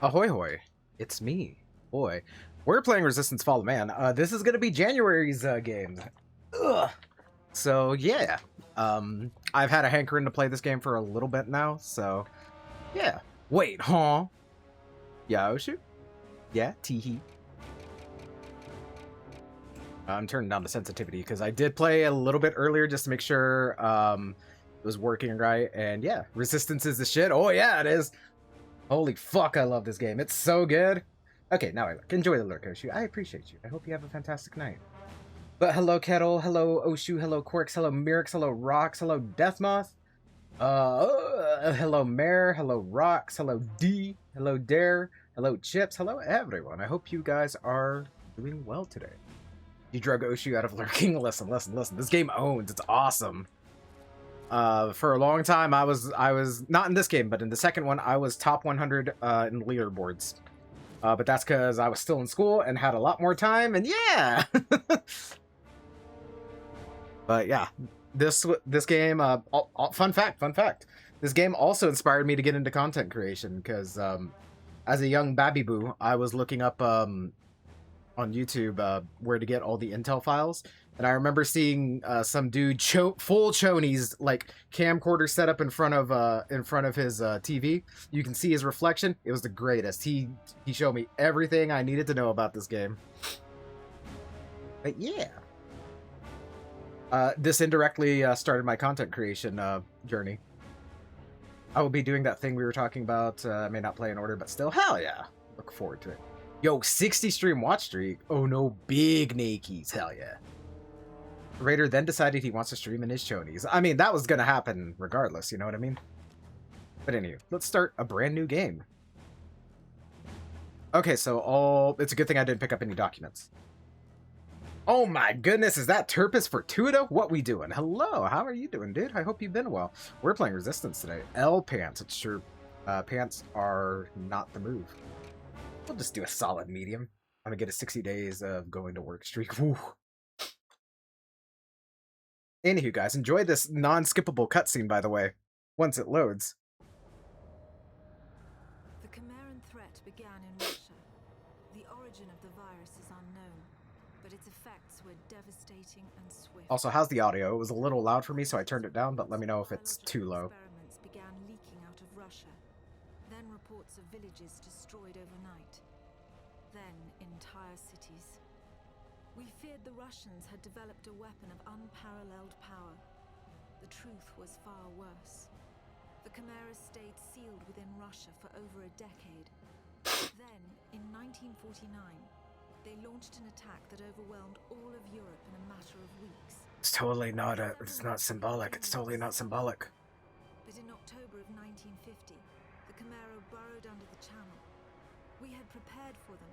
Ahoy hoy, it's me, boy. We're playing Resistance Fall of Man. This is gonna be January's game. Ugh. So yeah, I've had a hankering to play this game for a little bit now. So yeah. Wait, huh? Yeah, Oshu? Yeah, teehee. I'm turning down the sensitivity because I did play a little bit earlier just to make sure it was working right. And yeah, Resistance is the shit. Oh yeah, it is. Holy fuck, I love this game. It's so good. Okay, now I look. Enjoy the lurk, Oshu. I appreciate you. I hope you have a fantastic night. But hello, Kettle. Hello, Oshu. Hello, Quirks. Hello, Mirix. Hello, Rocks. Hello, Deathmoth. Hello, Mare. Hello, Rocks. Hello, D. Hello, Dare. Hello, Chips. Hello, everyone. I hope you guys are doing well today. You drug Oshu out of lurking. Listen. This game owns. It's awesome. For a long time, I was not in this game, but in the second one, I was top 100 in leaderboards. But that's because I was still in school and had a lot more time, and yeah. But yeah, this game. Fun fact. This game also inspired me to get into content creation because as a young babby boo, I was looking up on YouTube where to get all the intel files. And I remember seeing some dude full chonies, like camcorder set up in front of his TV. You can see his reflection. It was the greatest. He showed me everything I needed to know about this game. But yeah, this indirectly started my content creation journey. I will be doing that thing we were talking about. I may not play in order, but still, hell yeah, look forward to it. Yo, 60 stream watch streak. Oh no, big Nakes. Hell yeah. Raider then decided he wants to stream in his chonies. I mean, that was gonna happen regardless, you know what I mean? But anyway, let's start a brand new game. Okay, so it's a good thing I didn't pick up any documents. Oh my goodness, is that Turpus Fortuito? What we doing? Hello, how are you doing, dude? I hope you've been well. We're playing Resistance today. L pants, it's true. Pants are not the move. We'll just do a solid medium. I'm gonna get a 60 days of going to work streak. Woo. Anywho, guys, enjoy this non-skippable cutscene, by the way, once it loads. The Chimeran threat began in Russia. The origin of the virus is unknown, but its effects were devastating and swift. Also, how's the audio? It was a little loud for me, so I turned it down, but let me know if it's too low. Experiments began leaking out of Russia. Then reports of villages destroyed overnight. Then entire cities. We feared the Russians had developed a weapon of unparalleled power. The truth was far worse. The Chimera stayed sealed within Russia for over a decade. Then, in 1949, they launched an attack that overwhelmed all of Europe in a matter of weeks. It's totally not it's not symbolic. It's totally not symbolic. But in October of 1950, the Chimera burrowed under the channel. We had prepared for them.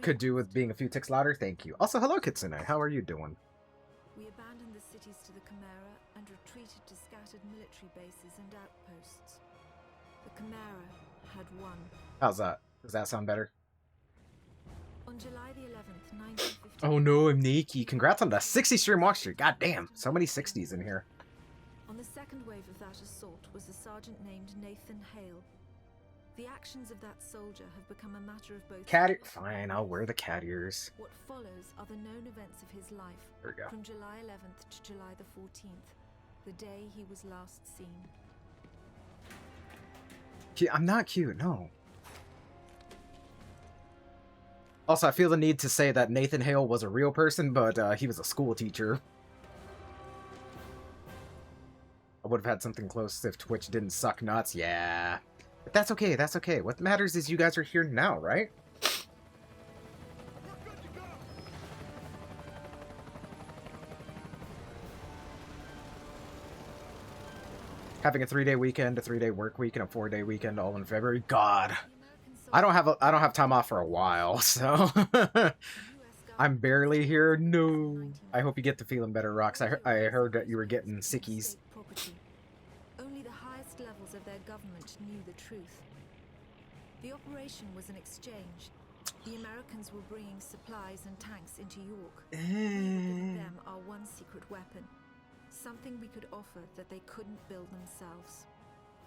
Could do with being a few ticks louder, thank you. Also, hello Kitsune, how are you doing? We abandoned the cities to the Chimera and retreated to scattered military bases and outposts. The Chimera had won. How's that? Does that sound better? On July the 11th, 1950... Oh no, I'm Nikki. Congrats on the 60 stream watch streak. God damn, so many 60s in here. On the second wave of that assault was a sergeant named Nathan Hale. The actions of that soldier have become a matter of both... Fine, I'll wear the cat ears. What follows are the known events of his life. There we go. From July 11th to July the 14th, the day he was last seen. I'm not cute, no. Also, I feel the need to say that Nathan Hale was a real person, but he was a school teacher. I would have had something close if Twitch didn't suck nuts, yeah. But that's okay, that's okay. What matters is you guys are here now, right? Having a 3-day weekend, a 3-day work week, and a 4-day weekend all in February. God. I don't have time off for a while, so I'm barely here. No. I hope you get to feeling better, Rox. I heard that you were getting sickies. Only the highest levels of their government knew the truth. The operation was an exchange. The Americans were bringing supplies and tanks into York. We were giving them our one secret weapon. Something we could offer that they couldn't build themselves.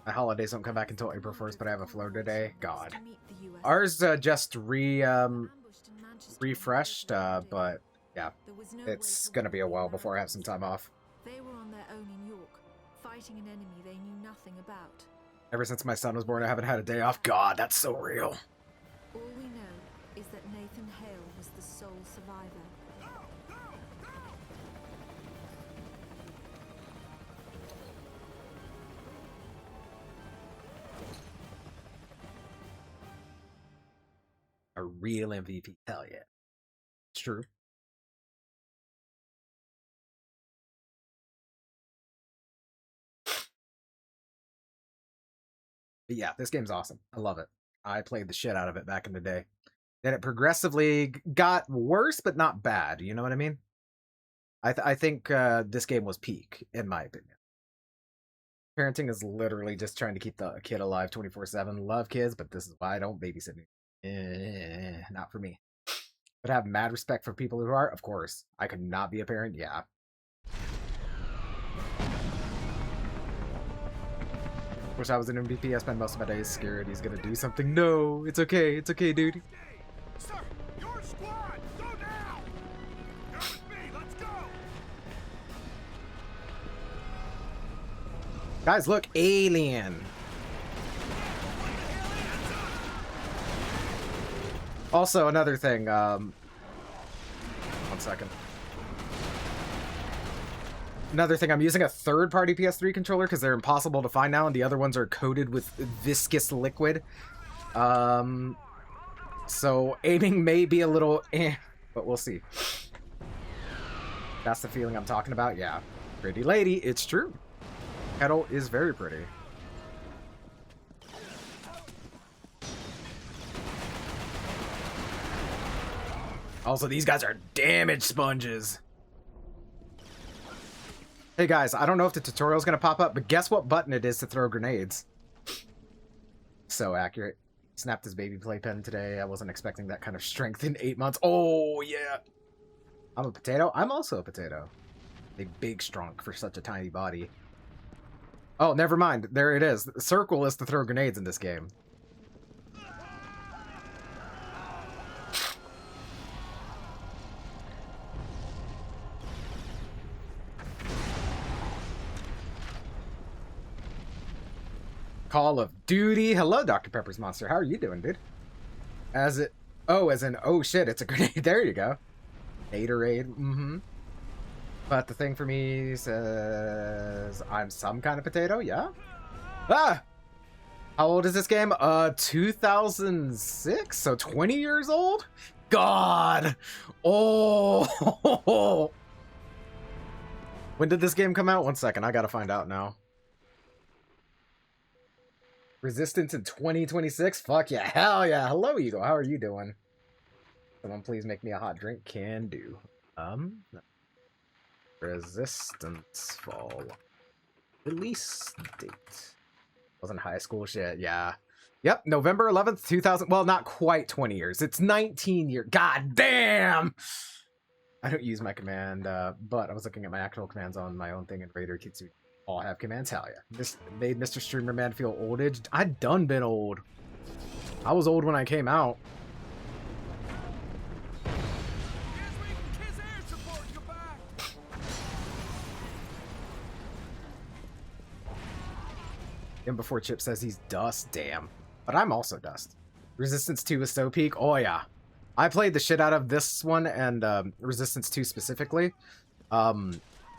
My holidays don't come back until April 1st, but I have a flow today. God. To meet the US. Ours just Ambushed in Manchester on refreshed, April 30th. but yeah, There was no way it's for gonna be a the while before I have some Americans. time off. They were on their own in York, fighting an enemy they knew nothing about. Ever since my son was born, I haven't had a day off. God, that's so real. All we know is that Nathan Hale was the sole survivor. A real MVP. Hell yeah. It's true. But yeah, this game's awesome. I love it. I played the shit out of it back in the day. Then it progressively got worse, but not bad. You know what I mean? I think this game was peak, in my opinion. Parenting is literally just trying to keep the kid alive 24/7. Love kids, but this is why I don't babysit me. Not for me. But I have mad respect for people who are, of course. I could not be a parent, yeah. Wish I was an MVP. I spend most of my days scared he's gonna do something. No, it's okay, dude. Sir, your squad, go now! Come with me, let's go! Guys, look, alien. Also, another thing, 1 second. Another thing, I'm using a third-party PS3 controller because they're impossible to find now, and the other ones are coated with viscous liquid. So aiming may be a little but we'll see. That's the feeling I'm talking about, yeah. Pretty lady, it's true. Kettle is very pretty. Also, these guys are damage sponges. Hey guys, I don't know if the tutorial's gonna pop up, but guess what button it is to throw grenades? So accurate. Snapped his baby playpen today. I wasn't expecting that kind of strength in 8 months. Oh, yeah. I'm a potato. I'm also a potato. A big strong for such a tiny body. Oh, never mind. There it is. The circle is to throw grenades in this game. Call of Duty. Hello, Dr. Pepper's Monster. How are you doing, dude? As it... Oh, as in, oh shit, it's a grenade. There you go. Gatorade. Mm-hmm. But the thing for me says I'm some kind of potato, yeah? Ah! How old is this game? 2006? So 20 years old? God! Oh! When did this game come out? 1 second, I gotta find out now. Resistance in 2026? Fuck yeah, hell yeah. Hello, Eagle. How are you doing? Someone please make me a hot drink. Can do. Resistance fall. Release date. Wasn't high school shit, yeah. Yep, November 11th, 2000. Well, not quite 20 years. It's 19 years. God damn! I don't use my command, but I was looking at my actual commands on my own thing, and Raider Kitsune all have commands. Hell yeah. This made Mr. Streamer Man feel old-aged. I done been old. I was old when I came out. And before Chip says he's dust, damn. But I'm also dust. Resistance 2 is so peak. Oh yeah. I played the shit out of this one and Resistance 2 specifically. I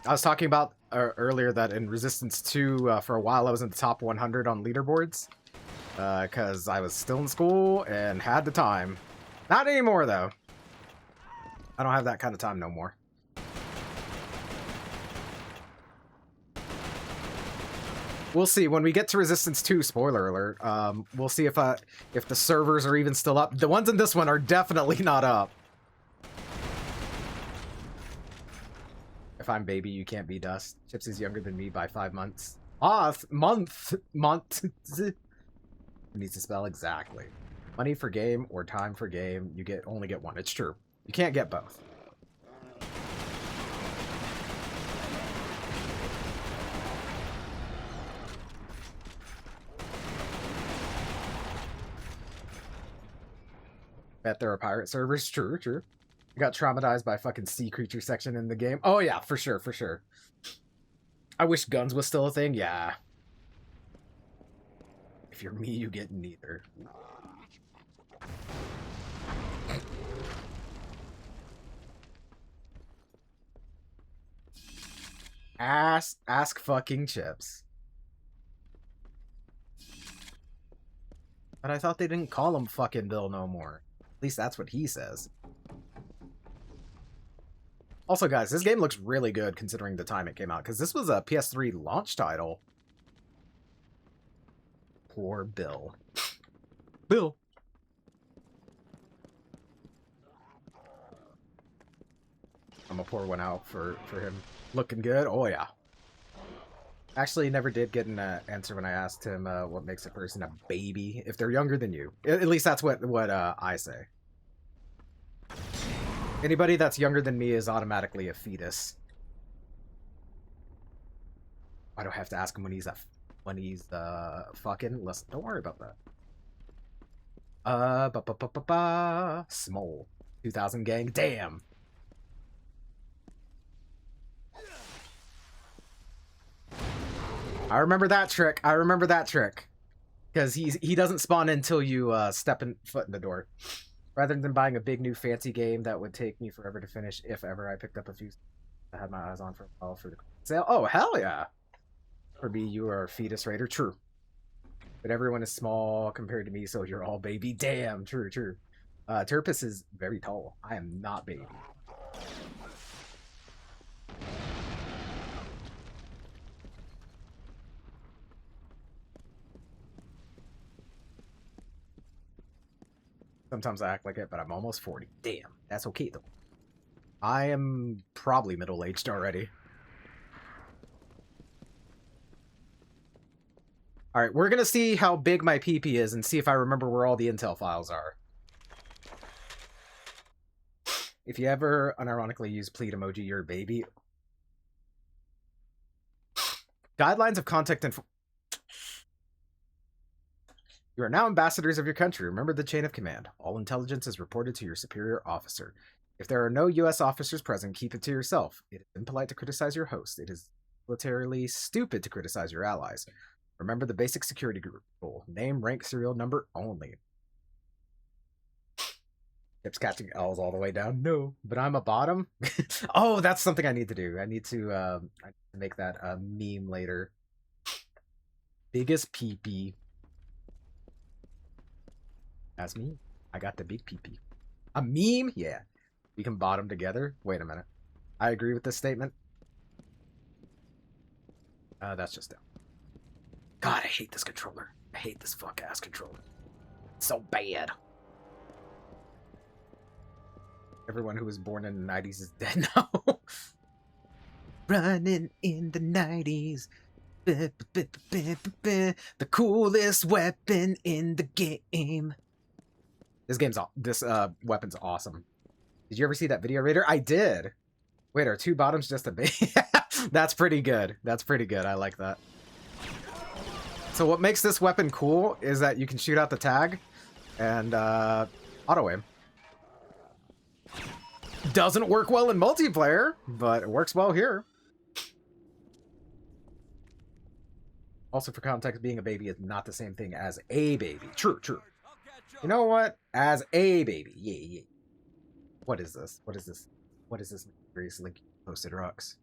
was talking about earlier that in Resistance 2, for a while I was in the top 100 on leaderboards. Because I was still in school and had the time. Not anymore though. I don't have that kind of time no more. We'll see when we get to Resistance 2. Spoiler alert. We'll see if the servers are even still up. The ones in this one are definitely not up. If I'm baby, you can't be dust. Chips is younger than me by 5 months. Month. Needs to spell exactly. Money for game or time for game. You only get one. It's true. You can't get both. Bet there are pirate servers. True, true. I got traumatized by fucking sea creature section in the game. Oh yeah, for sure, for sure. I wish guns was still a thing. Yeah. If you're me, you get neither. Ask fucking Chips. But I thought they didn't call him fucking Bill no more. At least that's what he says. Also, guys, this game looks really good considering the time it came out, because this was a PS3 launch title. Poor Bill. Bill. I'm gonna pour one out for him. Looking good? Oh, yeah. Actually, never did get an answer when I asked him what makes a person a baby if they're younger than you. At least that's what I say. Anybody that's younger than me is automatically a fetus. I don't have to ask him when he's fucking. Listen, don't worry about that. Small 2000 gang. Damn. I remember that trick. I remember that trick. Because he doesn't spawn until you step foot in the door. Rather than buying a big new fancy game that would take me forever to finish, if ever, I picked up a few I had my eyes on for a while for the sale. Oh, hell yeah! For me, you are a fetus raider. True. But everyone is small compared to me, so you're all baby. Damn, true, true. Turpus is very tall. I am not baby. Sometimes I act like it, but I'm almost 40. Damn, that's okay though. I am probably middle-aged already. Alright, we're gonna see how big my PP is and see if I remember where all the intel files are. If you ever unironically use pleat emoji, you're a baby. Guidelines of contact info. You are now ambassadors of your country. Remember the chain of command. All intelligence is reported to your superior officer. If there are no U.S. officers present, keep it to yourself. It is impolite to criticize your host. It is militarily stupid to criticize your allies. Remember the basic security group rule. Name, rank, serial number only. Tips catching L's all the way down. No, but I'm a bottom. Oh, that's something I need to do. I need to make that a meme later. Biggest peepee. That's me. I got the big peepee. A meme? Yeah. We can bottom together. Wait a minute. I agree with this statement. That's just down. God, I hate this controller. I hate this fuck-ass controller. It's so bad. Everyone who was born in the 90s is dead now. Running in the 90s. The coolest weapon in the game. This weapon's awesome. Did you ever see that video, Raider? I did. Wait, are two bottoms just a bit? That's pretty good. That's pretty good. I like that. So what makes this weapon cool is that you can shoot out the tag and auto aim. Doesn't work well in multiplayer, but it works well here. Also, for context, being a baby is not the same thing as a baby. True, true. You know what? As a baby. Yeah, yeah. What is this? What is this? What is this mysterious link posted, Rux?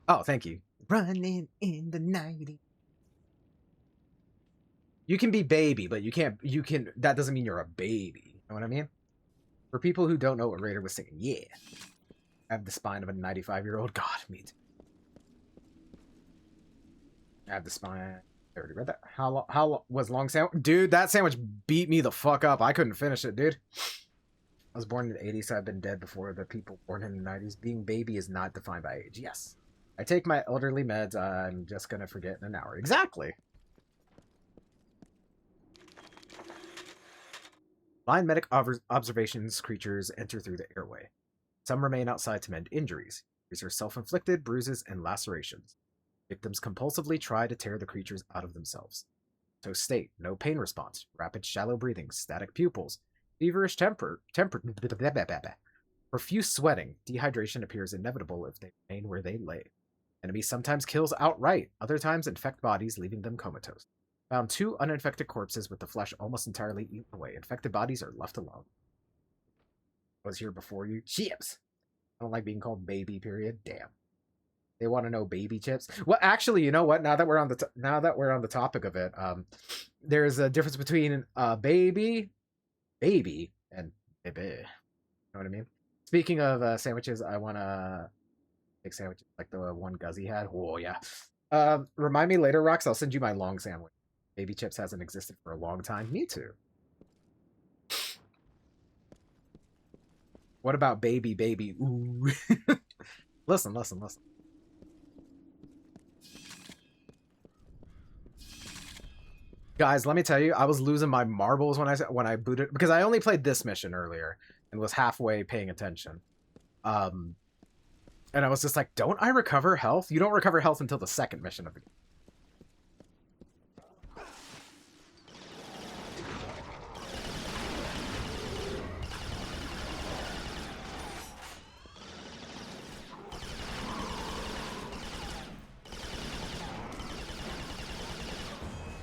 Oh, thank you. Running in the 90s. You can be baby, but you can, that doesn't mean you're a baby. You know what I mean? For people who don't know what Raider was saying, yeah. I have the spine of a 95-year-old. God, me too. I have the spine. I already read that. How was long sandwich? Dude, that sandwich beat me the fuck up. I couldn't finish it, dude. I was born in the 80s, so I've been dead before the people born in the 90s. Being baby is not defined by age. Yes. I take my elderly meds. I'm just gonna forget in an hour. Exactly. Line medic observations creatures enter through the airway. Some remain outside to mend injuries. These are self-inflicted bruises and lacerations. Victims compulsively try to tear the creatures out of themselves. comatose state, no pain response, rapid shallow breathing, static pupils, feverish profuse sweating. Dehydration appears inevitable if they remain where they lay. Enemy sometimes kills outright, other times infect bodies, leaving them comatose. Found 2 uninfected corpses with the flesh almost entirely eaten away. Infected bodies are left alone. I was here before you. Chips! I don't like being called baby, period. Damn. They want to know baby chips. Well, actually, you know what? Now that we're on the topic of it, there's a difference between baby, and baby. You know what I mean? Speaking of sandwiches, I want to make sandwiches like the one Guzzy had. Oh yeah. Remind me later, Rox. I'll send you my long sandwich. Baby chips hasn't existed for a long time. Me too. What about baby? Ooh. Listen. Guys, let me tell you, I was losing my marbles when I booted, because I only played this mission earlier and was halfway paying attention. And I was just like, don't I recover health? You don't recover health until the second mission of the game.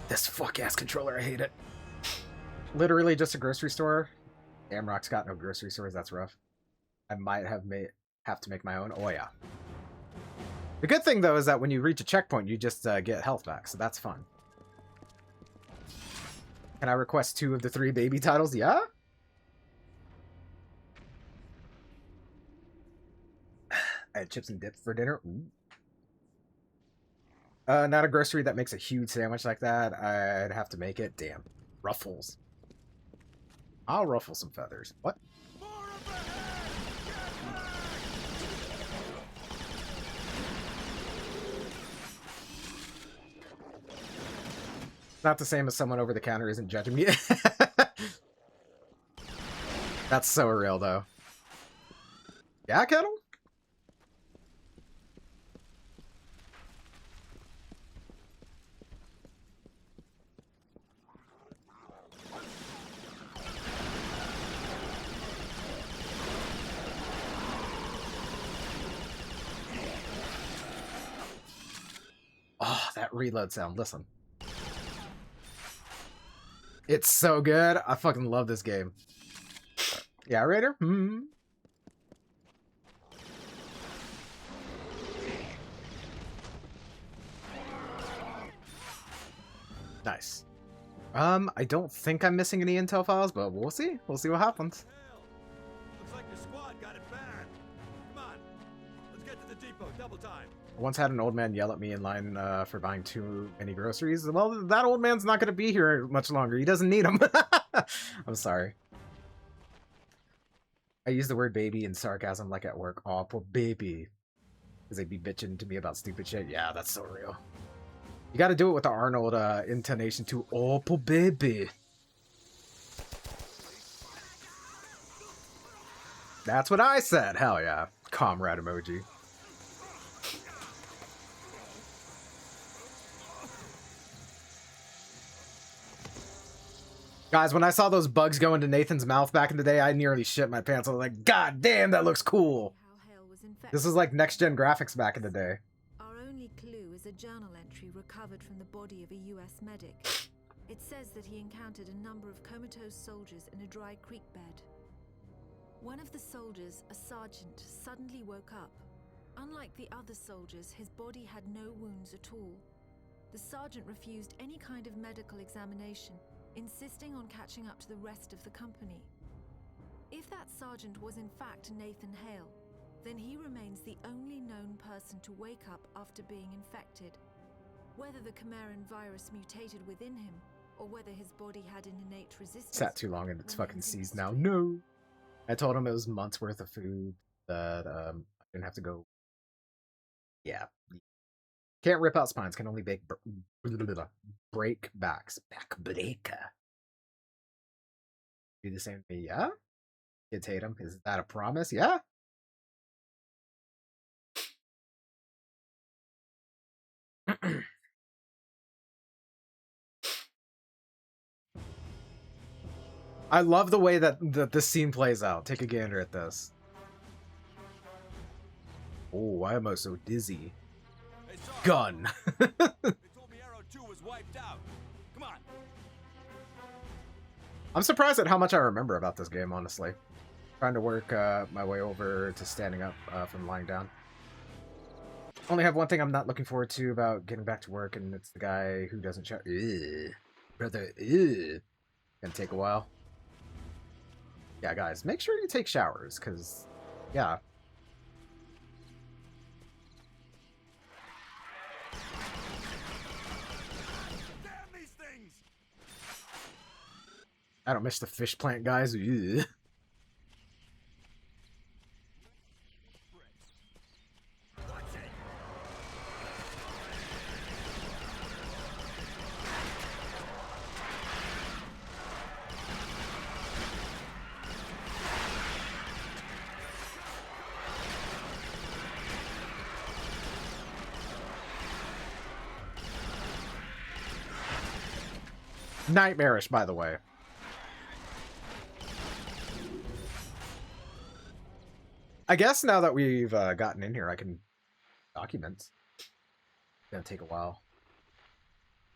This fuck-ass controller, I hate it. Literally just a grocery store. Damn, Rock's got no grocery stores, that's rough. I might have to make my own. Oh yeah. The good thing though is that when you reach a checkpoint, you just get health back, so that's fun. Can I request 2 of the 3 baby titles? Yeah? I had chips and dip for dinner. Ooh. Not a grocery that makes a huge sandwich like that. I'd have to make it. Damn. Ruffles. I'll ruffle some feathers. What? Not the same as someone over the counter isn't judging me. That's so real, though. Yeah, Kettle? Oh, that reload sound. Listen. It's so good. I fucking love this game. Yeah, Raider? Nice. I don't think I'm missing any intel files, but we'll see. We'll see what happens. Looks like the squad got it bad. Come on, let's get to the depot. Double time. I once had an old man yell at me in line for buying too many groceries. Well, that old man's not going to be here much longer. He doesn't need them. I'm sorry. I use the word baby in sarcasm like at work. Aw, poor baby. Because they'd be bitching to me about stupid shit. Yeah, that's so real. You got to do it with the Arnold intonation too. Oh, poor baby. That's what I said. Hell yeah. Comrade emoji. Guys, when I saw those bugs go into Nathan's mouth back in the day, I nearly shit my pants. I was like, God damn, that looks cool. This is like next-gen graphics back in the day. Our only clue is a journal entry recovered from the body of a US medic. It says that he encountered a number of comatose soldiers in a dry creek bed. One of the soldiers, a sergeant, suddenly woke up. Unlike the other soldiers, his body had no wounds at all. The sergeant refused any kind of medical examination, insisting on catching up to the rest of the company. If that sergeant was in fact Nathan Hale, then he remains the only known person to wake up after being infected. Whether the Chimeran virus mutated within him, or whether his body had an innate resistance... Sat too long and it's fucking seized now. No! I told him it was months worth of food, that I didn't have to go... Yeah. Can't rip out spines, can only break backs. Back breaker. Do the same to me, yeah? Kids hate him. Is that a promise? Yeah? I love the way that this scene plays out. Take a gander at this. Oh, why am I so dizzy? Hey, sorry. Gun. They told me Arrow 2 was wiped out. Come on. I'm surprised at how much I remember about this game, honestly. Trying to work my way over to standing up from lying down. Only have one thing I'm not looking forward to about getting back to work, and it's the guy who doesn't shower. Ugh. Brother, ugh. Gonna take a while. Yeah, guys, make sure you take showers, because, yeah. Damn these things! I don't miss the fish plant guys. Ugh. Watch it! Nightmarish, by the way. I guess now that we've gotten in here, I can document. It's gonna take a while.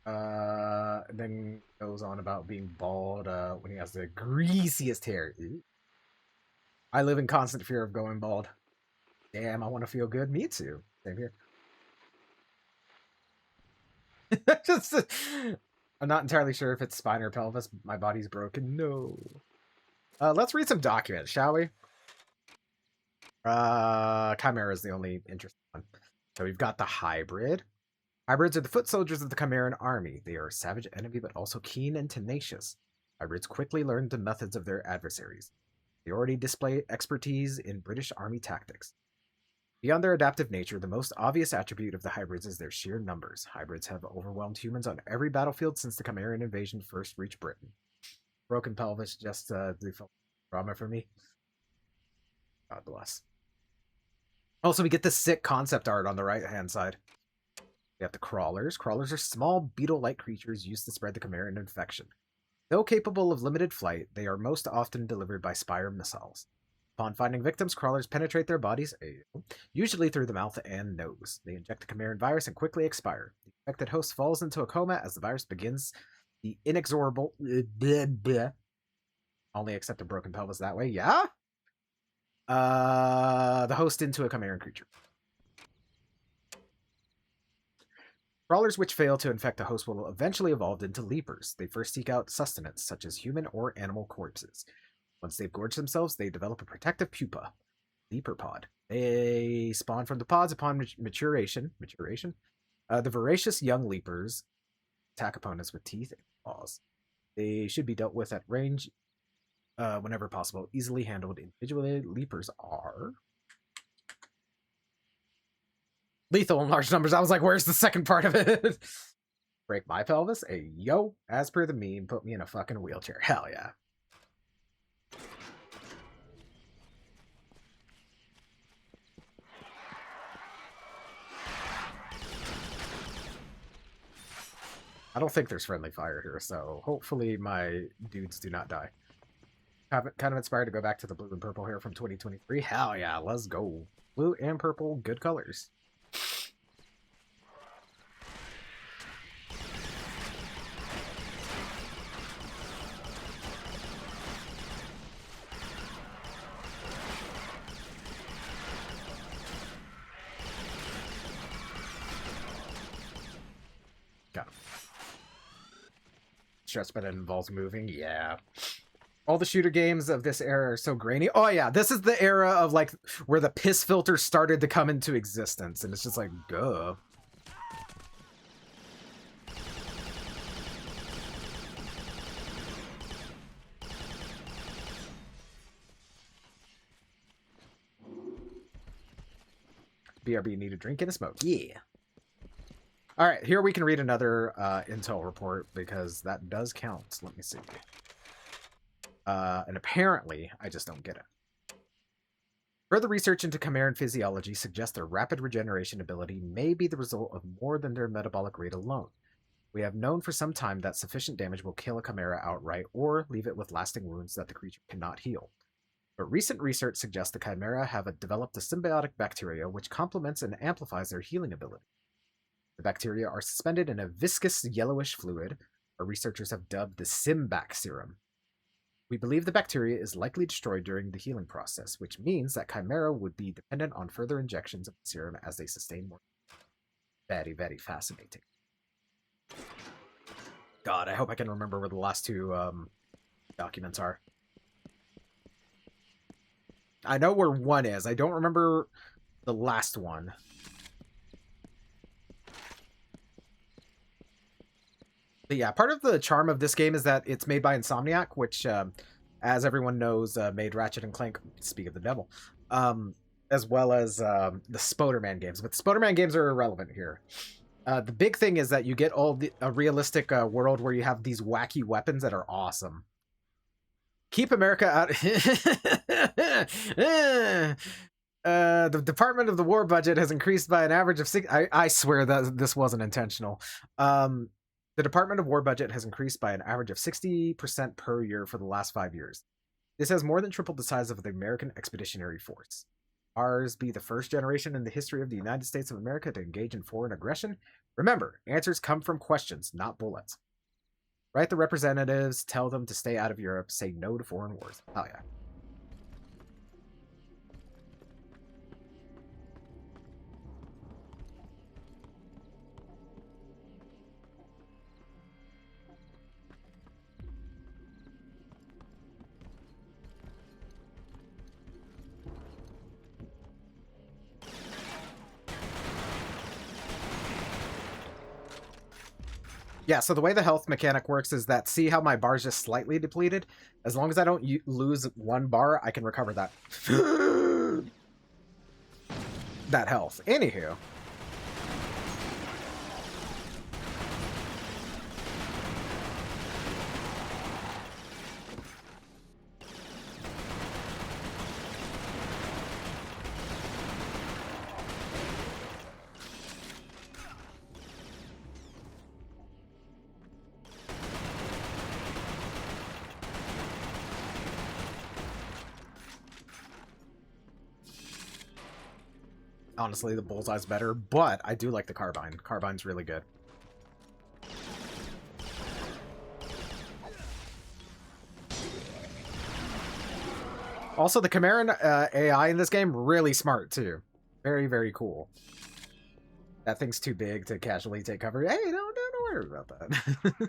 Then goes on about being bald when he has the greasiest hair. Ew. I live in constant fear of going bald. Damn, I want to feel good. Me too. Same here. Just, I'm not entirely sure if it's spine or pelvis. My body's broken. No. Let's read some documents, shall we? Chimera is the only interesting one. So we've got the hybrid. Hybrids are the foot soldiers of the Chimeran army. They are a savage enemy, but also keen and tenacious. Hybrids quickly learn the methods of their adversaries. They already display expertise in British army tactics. Beyond their adaptive nature, the most obvious attribute of the hybrids is their sheer numbers. Hybrids have overwhelmed humans on every battlefield since the Chimeran invasion first reached Britain. Broken pelvis, just the drama for me. God bless. Also, we get the sick concept art on the right-hand side. We have the crawlers. Crawlers are small, beetle-like creatures used to spread the Chimeran infection. Though capable of limited flight, they are most often delivered by Spire missiles. Upon finding victims, crawlers penetrate their bodies, usually through the mouth and nose. They inject the Chimeran virus and quickly expire. The infected host falls into a coma as the virus begins the inexorable... Only accept a broken pelvis that way, yeah? The host into a Chimeran creature. Crawlers which fail to infect a host will eventually evolve into leapers. They first seek out sustenance, such as human or animal corpses. Once they've gorged themselves, they develop a protective pupa, leaper pod. They spawn from the pods upon maturation. The voracious young leapers attack opponents with teeth and claws. They should be dealt with at range whenever possible. Easily handled individually, leapers are lethal in large numbers. I was like, where's the second part of it? Break my pelvis? Hey, yo, as per the meme, put me in a fucking wheelchair. Hell yeah. I don't think there's friendly fire here, so hopefully my dudes do not die. Kind of inspired to go back to the blue and purple here from 2023. Hell yeah, let's go. Blue and purple, good colors. Got him. Stress, but it involves moving. Yeah. All the shooter games of this era are so grainy. Oh yeah, this is the era of like where the piss filter started to come into existence, and it's just like, duh. BRB need a drink and a smoke. Yeah. All right, here we can read another intel report because that does count. Let me see. And apparently, I just don't get it. Further research into Chimeran physiology suggests their rapid regeneration ability may be the result of more than their metabolic rate alone. We have known for some time that sufficient damage will kill a chimera outright or leave it with lasting wounds that the creature cannot heal. But recent research suggests the chimera have developed a symbiotic bacteria which complements and amplifies their healing ability. The bacteria are suspended in a viscous yellowish fluid our researchers have dubbed the Simbac serum. We believe the bacteria is likely destroyed during the healing process, which means that chimera would be dependent on further injections of the serum as they sustain more. Very, very fascinating. God, I hope I can remember where the last two documents are. I know where one is. I don't remember the last one. But yeah, part of the charm of this game is that it's made by Insomniac, which, as everyone knows, made Ratchet and Clank, speak of the devil, as well as the Spoderman games. But Spoderman games are irrelevant here. The big thing is that you get a realistic world where you have these wacky weapons that are awesome. Keep America out. The Department of the War budget has increased by an average of I swear that this wasn't intentional. The Department of War budget has increased by an average of 60% per year for the last 5 years. This has more than tripled the size of the American Expeditionary Force. Ours be the first generation in the history of the United States of America to engage in foreign aggression. Remember, answers come from questions, not bullets. Write the representatives, tell them to stay out of Europe, say no to foreign wars. Oh yeah. Yeah, so the way the health mechanic works is that, see how my bar's just slightly depleted? As long as I don't lose 1 bar, I can recover that that health. Anywho. Honestly, the bullseye's better, but I do like the carbine. Carbine's really good. Also, the Chimera AI in this game, really smart, too. Very, very cool. That thing's too big to casually take cover. Hey, don't worry about that. Baker 1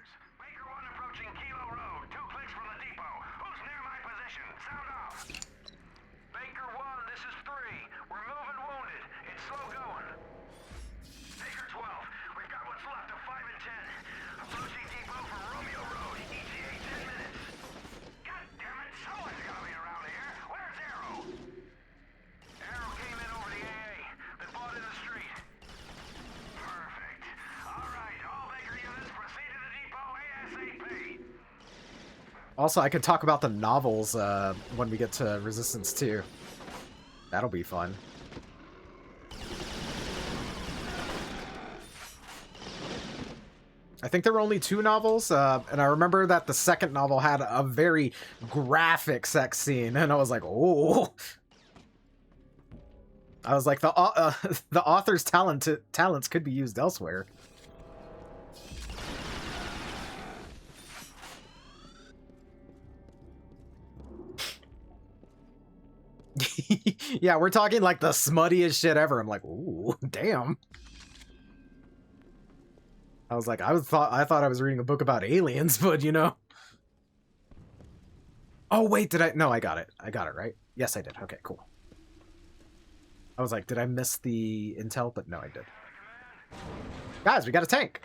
approaching Kilo Road, 2 clicks from the depot. Who's near my position? Sound off. Baker 1, this is 3. We're moving wounded. It's slow going. Baker 12, we've got what's left of 5 and 10. Approaching depot from Romeo Road, ETA 10 minutes. God damn it, someone's gotta be around here. Where's Arrow? Arrow came in over the AA, then bought in the street. Perfect. All right, all Baker units proceed to the depot ASAP. Also, I could talk about the novels when we get to Resistance 2. That'll be fun. I think there were only 2 novels, and I remember that the second novel had a very graphic sex scene, and I was like, oh. I was like, the author's talents could be used elsewhere. Yeah, we're talking like the smuttiest shit ever. I'm like, ooh, damn. I was like, I thought I was reading a book about aliens, but you know. Oh wait, did I? No, I got it. I got it, right? Yes, I did. Okay, cool. I was like, did I miss the intel? But no, I did. Guys, we got a tank.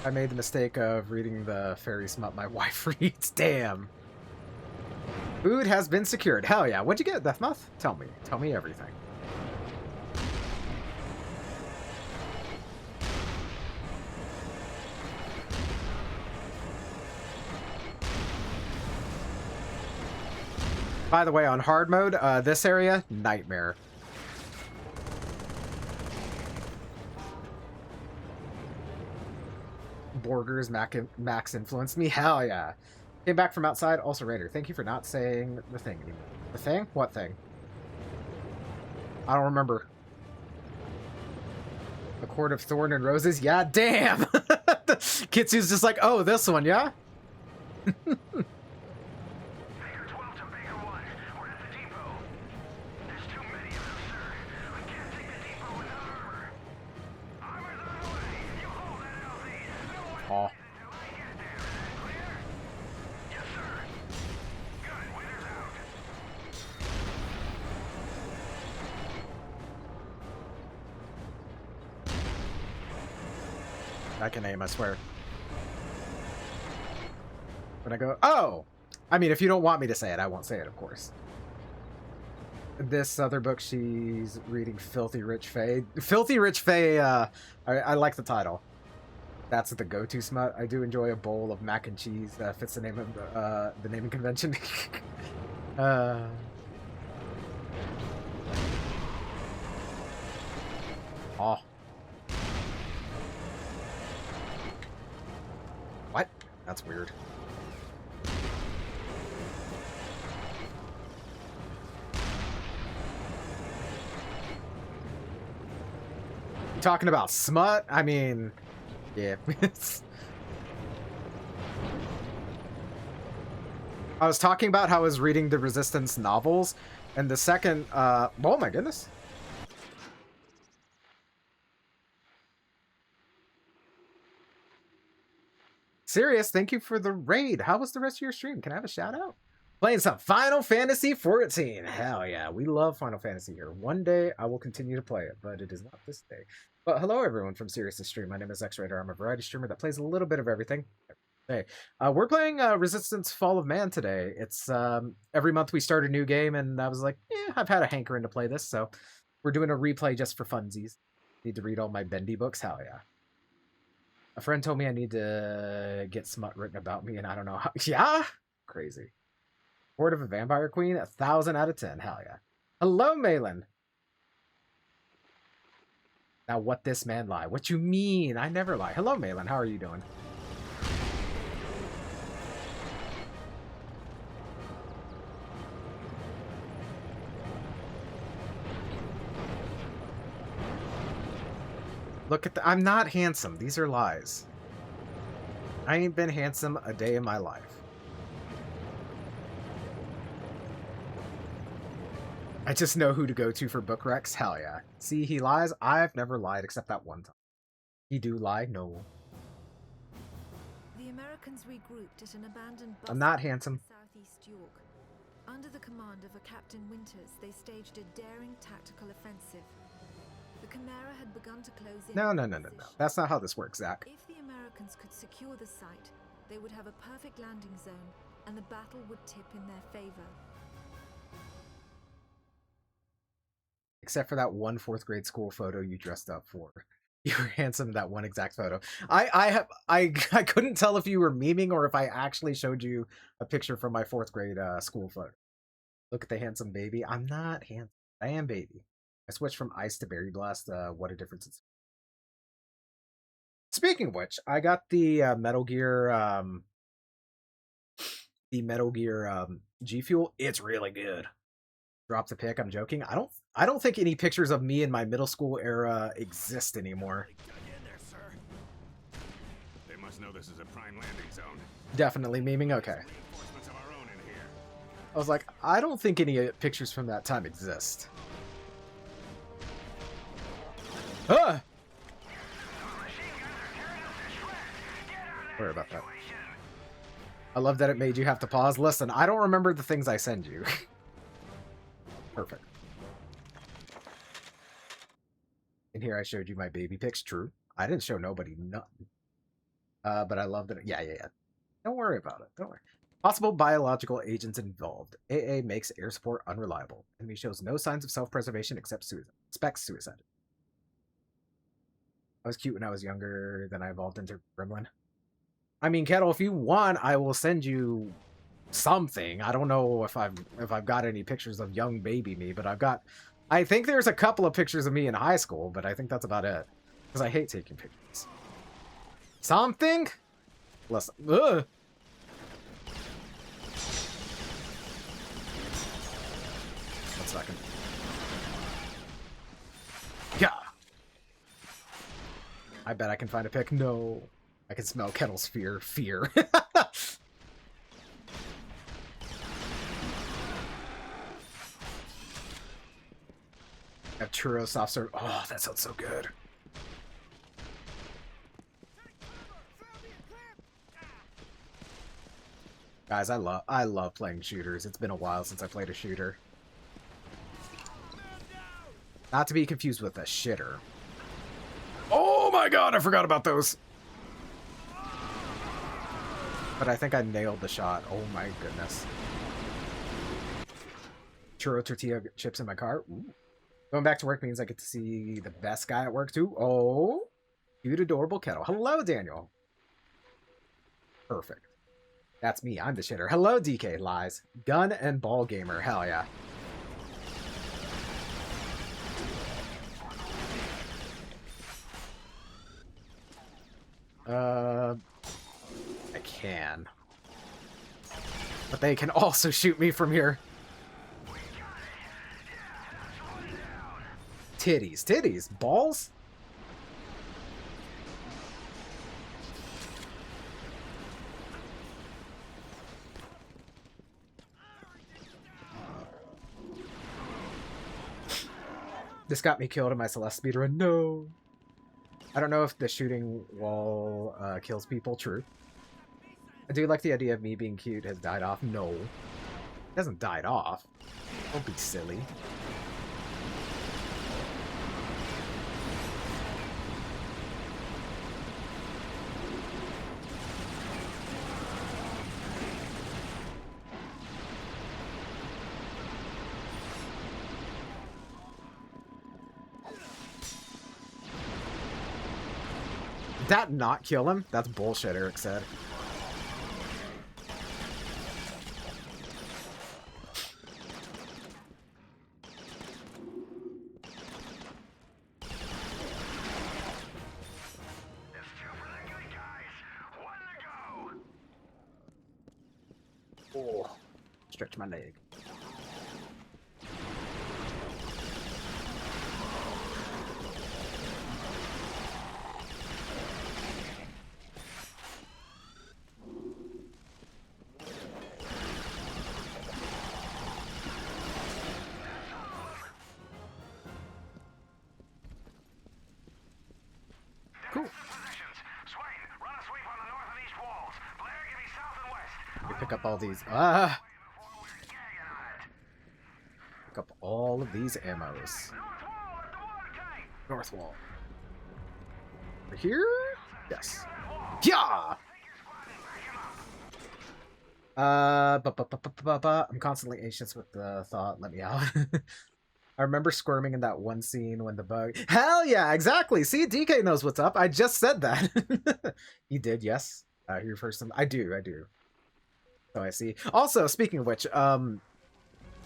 I made the mistake of reading the fairy smut my wife reads. Damn. Food has been secured. Hell yeah. What'd you get, Deathmouth? Tell me. Tell me everything. By the way, on hard mode, this area, nightmare. Borders max influenced me. Hell yeah. Came back from outside. Also, Raider, thank you for not saying the thing anymore. The thing? What thing? I don't remember. The Court of Thorn and Roses? Yeah, damn! Kitsu's just like, oh, this one, yeah? Baker 12 to Baker 1. We're at the depot. There's too many of them, sir. We can't take the depot without armor. Armor's on the way. You hold that LZ. No one Oh. until I get there. Is that clear? Yes, sir. Good. Winner's out. I can aim, I swear. When I go, oh! I mean, if you don't want me to say it, I won't say it, of course. This other book, she's reading Filthy Rich Fae. Filthy Rich Fae, I like the title. That's the go-to smut. I do enjoy a bowl of mac and cheese. Fits the name of the naming convention. Oh. What? That's weird. Talking about smut? I mean, yeah. I was talking about how I was reading the Resistance novels, and the second, oh my goodness. Serious, thank you for the raid. How was the rest of your stream? Can I have a shout out? Playing some Final Fantasy 14. Hell yeah, we love Final Fantasy here. One day I will continue to play it, but it is not this day. But hello everyone from Serious to Stream. My name is X-Raider. I'm a variety streamer that plays a little bit of everything. Hey, we're playing Resistance Fall of Man today. It's every month we start a new game, and I was like, I've had a hankering to play this, so we're doing a replay just for funsies. Need to read all my bendy books? Hell yeah. A friend told me I need to get smut written about me, and I don't know how. Yeah? Crazy. Horde of a Vampire Queen? 1,000 out of 10. Hell yeah. Hello, Malin. Now, what this man lie? What you mean? I never lie. Hello, Malin. How are you doing? Look at the... I'm not handsome. These are lies. I ain't been handsome a day in my life. I just know who to go to for book recs. Hell yeah. See, he lies. I've never lied except that one time. He do lie? No. The Americans regrouped at an abandoned bus I'm not stop in handsome. Southeast York. Under the command of a Captain Winters, they staged a daring tactical offensive. The Chimera had begun to close in. No. on the position. That's not how this works, Zach. If the Americans could secure the site, they would have a perfect landing zone, and the battle would tip in their favor. Except for that one 4th grade school photo you dressed up for. You were handsome in that one exact photo. I couldn't tell if you were memeing or if I actually showed you a picture from my 4th grade school photo. Look at the handsome baby. I'm not handsome. I am baby. I switched from Ice to Berry Blast. What a difference it's... Speaking of which, I got the Metal Gear G Fuel. It's really good. Drop the pic. I'm joking. I don't think any pictures of me in my middle school era exist anymore. They must know this is a prime landing zone. Definitely memeing. Okay. Reinforcements of our own in here. I was like, I don't think any pictures from that time exist. Ah! Sorry about that. I love that it made you have to pause. Listen, I don't remember the things I send you. Perfect. And here I showed you my baby pics. True. I didn't show nobody nothing. But I loved it. Yeah. Don't worry about it. Don't worry. Possible biological agents involved. AA makes air support unreliable. Enemy shows no signs of self-preservation except suicide. Expects suicide. I was cute when I was younger, then I evolved into Gremlin. I mean, Kettle, if you want, I will send you something. I don't know if I've got any pictures of young baby me, but I think there's a couple of pictures of me in high school, but I think that's about it. Because I hate taking pictures. Something? Listen. Ugh. One second. Yeah. I bet I can find a pic. No. I can smell Kettle's fear. Fear. Have churro soft serve. Oh, that sounds so good. Guys, I love playing shooters. It's been a while since I played a shooter. Not to be confused with a shitter. Oh my god, I forgot about those. But I think I nailed the shot. Oh my goodness. Churro tortilla chips in my car. Ooh. Going back to work means I get to see the best guy at work too. Oh, cute, adorable Kettle. Hello, Daniel. Perfect. That's me. I'm the shitter. Hello, DK Lies. Gun and ball gamer. Hell yeah. I can. But they can also shoot me from here. Titties. Titties. Balls? This got me killed in my Celeste speedrun. No. I don't know if the shooting wall kills people. True. I do like the idea of me being cute has died off. No. It hasn't died off. Don't be silly. Did that not kill him? That's bullshit, Eric said. Oh, stretch my leg. Cool. You pick up all these. Pick up all of these ammos. North wall. Over here? Yes. Yeah. I'm constantly anxious with the thought. Let me out. I remember squirming in that one scene when the bug... Hell yeah, exactly! See, DK knows what's up. I just said that. He did, yes. Here first. I do. So I see. Also, speaking of which, I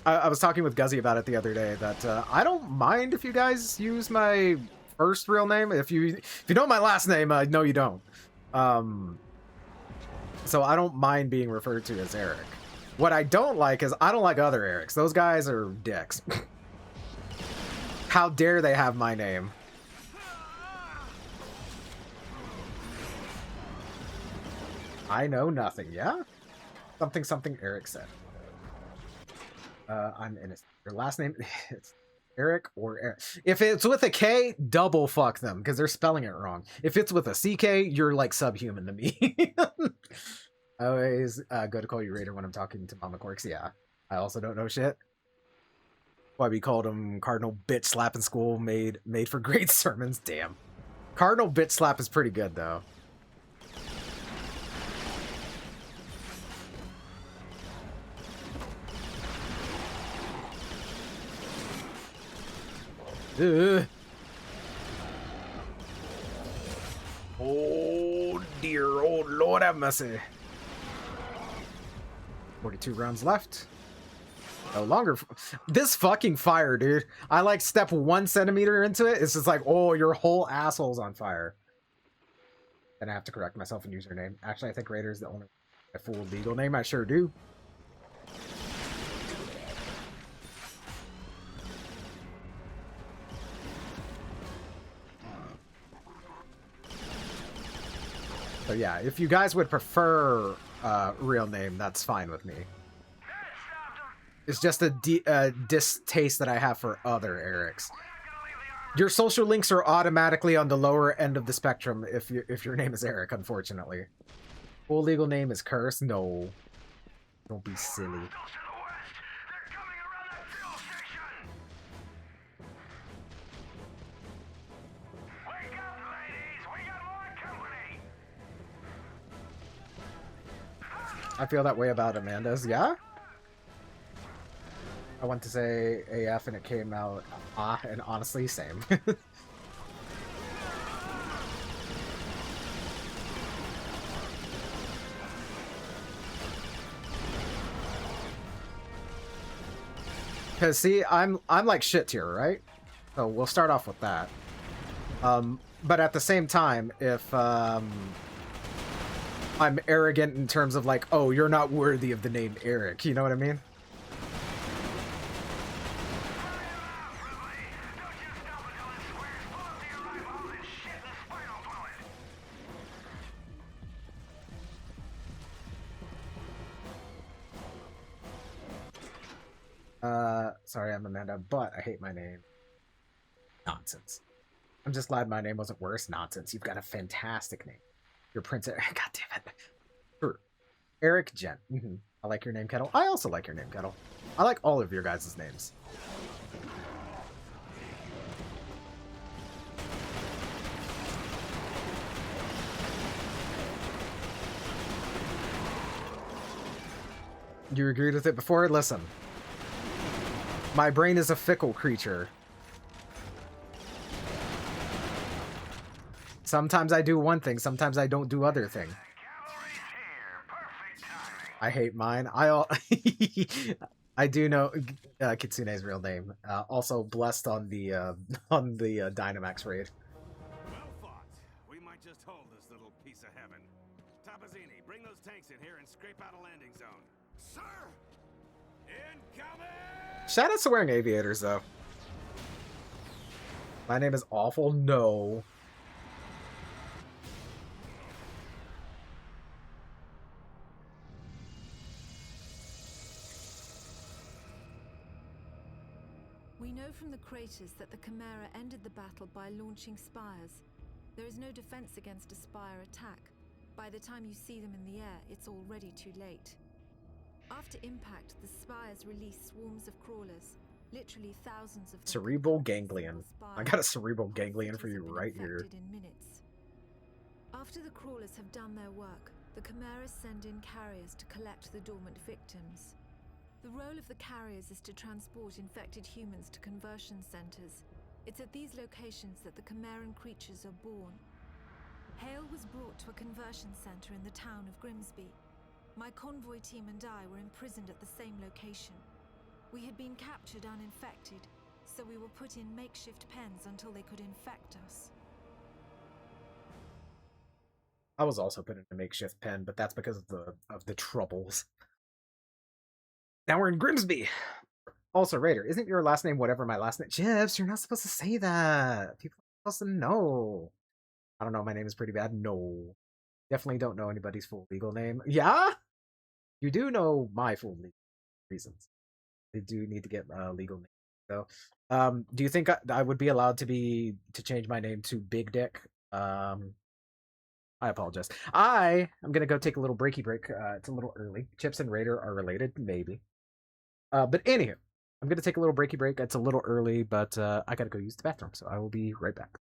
was talking with Guzzy about it the other day, that I don't mind if you guys use my first real name. If you know my last name, no you don't. So I don't mind being referred to as Eric. What I don't like is I don't like other Erics. Those guys are dicks. How dare they have my name? I know nothing, yeah? Something Eric said. I'm innocent. Your last name is Eric or Eric. If it's with a K, double fuck them, because they're spelling it wrong. If it's with a CK, you're like subhuman to me. I always go to call you Raider when I'm talking to Mama Quirks. Yeah. I also don't know shit. Why we called him Cardinal Bitch Slap in school, made for great sermons. Damn. Cardinal Bitch Slap is pretty good, though. Ugh. Oh dear, oh Lord have mercy. 42 rounds left. No longer. This fucking fire, dude. I like step 1 centimeter into it. It's just like, oh, your whole asshole's on fire. Then I have to correct myself and use your name. Actually, I think Raider is the only full legal name. I sure do. So yeah, if you guys would prefer real name, that's fine with me. It's just a distaste that I have for other Erics. Your social links are automatically on the lower end of the spectrum if your name is Eric, unfortunately. Full legal name is Curse? No. Don't be silly. I feel that way about Amanda's, yeah? I went to say AF and it came out and honestly, same. Cause see, I'm like shit tier, right? So we'll start off with that. But at the same time, if I'm arrogant in terms of like, oh, you're not worthy of the name Eric, you know what I mean? Sorry, I'm Amanda, but I hate my name. Nonsense. I'm just glad my name wasn't worse. Nonsense. You've got a fantastic name. Your Prince Eric. God damn it. Sure. Eric Gent. I like your name, Kettle. I also like your name, Kettle. I like all of your guys' names. You agreed with it before? Listen. My brain is a fickle creature. Sometimes I do one thing, sometimes I don't do other thing. I hate mine. I do know Kitsune's real name. Also blessed on the Dynamax raid. Well fought. We might just hold this little piece of heaven. Tapazzini, bring those tanks in here and scrape out a landing zone. Sir! Incoming! Shout out to wearing aviators, though. My name is awful? No. We know from the craters that the Chimera ended the battle by launching spires. There is no defense against a spire attack. By the time you see them in the air, it's already too late. After impact, the spires release swarms of crawlers, literally thousands of them. Cerebral ganglion. I got a cerebral ganglion for you right here. In minutes. After the crawlers have done their work, the Chimeras send in carriers to collect the dormant victims. The role of the carriers is to transport infected humans to conversion centers. It's at these locations that the Chimeran creatures are born. Hale was brought to a conversion center in the town of Grimsby. My convoy team and I were imprisoned at the same location. We had been captured uninfected, so we were put in makeshift pens until they could infect us. I was also put in a makeshift pen, but that's because of the troubles. Now we're in Grimsby. Also, Raider, isn't your last name whatever my last name? Jeffs, you're not supposed to say that. People are supposed to know. I don't know. My name is pretty bad. No. Definitely don't know anybody's full legal name. Yeah? You do know my full legal reasons. They do need to get legal name. So, do you think I would be allowed to change my name to Big Dick? I apologize. I am gonna go take a little breaky break. It's a little early. Chips and Raider are related, maybe. But anywho, I'm gonna take a little breaky break. It's a little early, but I gotta go use the bathroom, so I will be right back.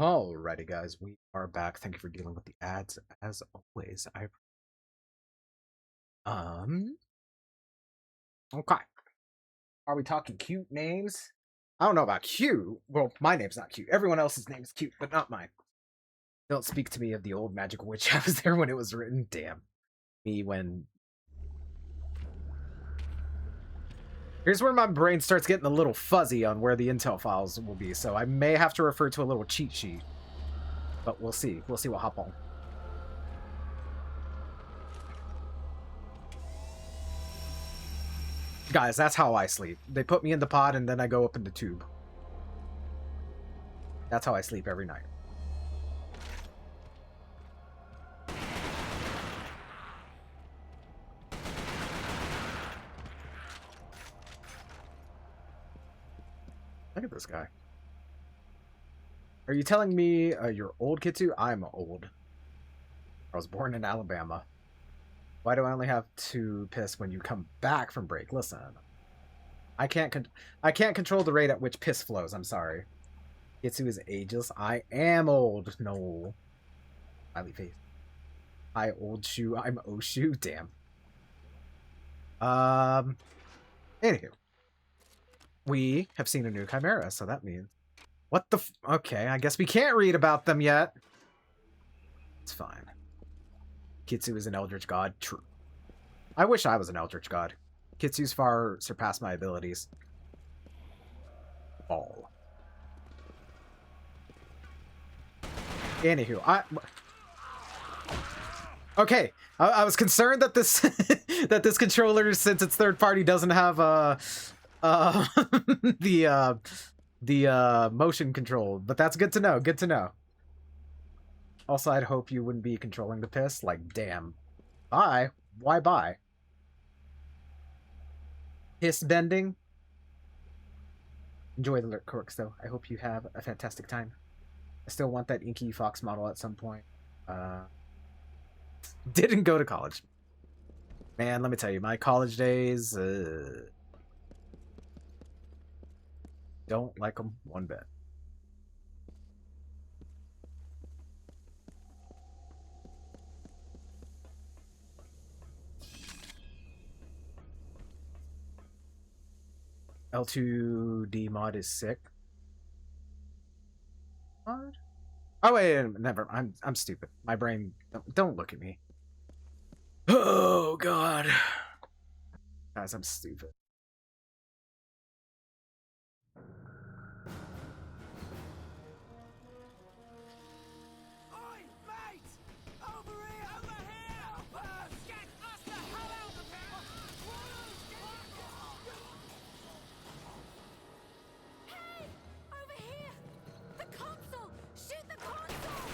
Alrighty, guys, we are back. Thank you for dealing with the ads as always. Okay. Are we talking cute names? I don't know about cute. Well, my name's not cute. Everyone else's name is cute, but not mine. Don't speak to me of the old Magic Witch. I was there when it was written. Damn. Me when. Here's where my brain starts getting a little fuzzy on where the intel files will be, so I may have to refer to a little cheat sheet. But we'll see. We'll see what hop on. Guys, that's how I sleep. They put me in the pod and then I go up in the tube. That's how I sleep every night. Look at this guy. Are you telling me you're old, Kitsu? I'm old. I was born in Alabama. Why do I only have to piss when you come back from break? Listen, I can't control the rate at which piss flows. I'm sorry. Kitsu is ageless. I am old. No. Smiley face. Hi, old shoe. I'm Oshu. Damn. Anywho. We have seen a new Chimera, so that means... What the okay, I guess we can't read about them yet. It's fine. Kitsu is an Eldritch God. True. I wish I was an Eldritch God. Kitsu's far surpassed my abilities. All. Anywho, okay, I was concerned that this that this controller, since it's third party, doesn't have the motion control, but that's good to know. Good to know. Also, I'd hope you wouldn't be controlling the piss. Like, damn. Bye. Why bye? Piss bending. Enjoy the lurk quirks, though. I hope you have a fantastic time. I still want that Inky Fox model at some point. Didn't go to college. Man, let me tell you, my college days, don't like them one bit. L2D mod is sick. Mod? Oh wait, never. I'm stupid. My brain. Don't look at me. Oh god, guys, I'm stupid. Oi, mate! Over here! Over here! Help us! Get us the hell out of here! Hey! Over here! The console! Shoot the console!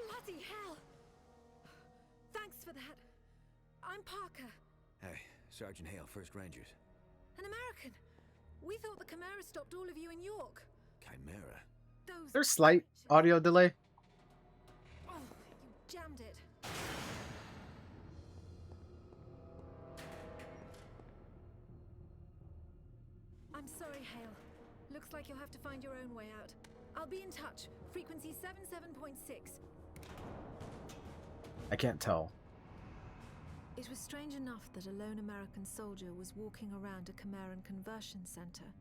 Bloody hell! Thanks for that. I'm Parker, Hey, Sergeant Hale, 1st Rangers. an American. We thought the Chimera stopped all of you in York. Chimera? Those... There's slight audio delay. Oh, you jammed it. I'm sorry, Hale. Looks like you'll have to find your own way out. I'll be in touch. Frequency 77.6. I can't tell. It was strange enough that a lone American soldier was walking around a Chimeran conversion center.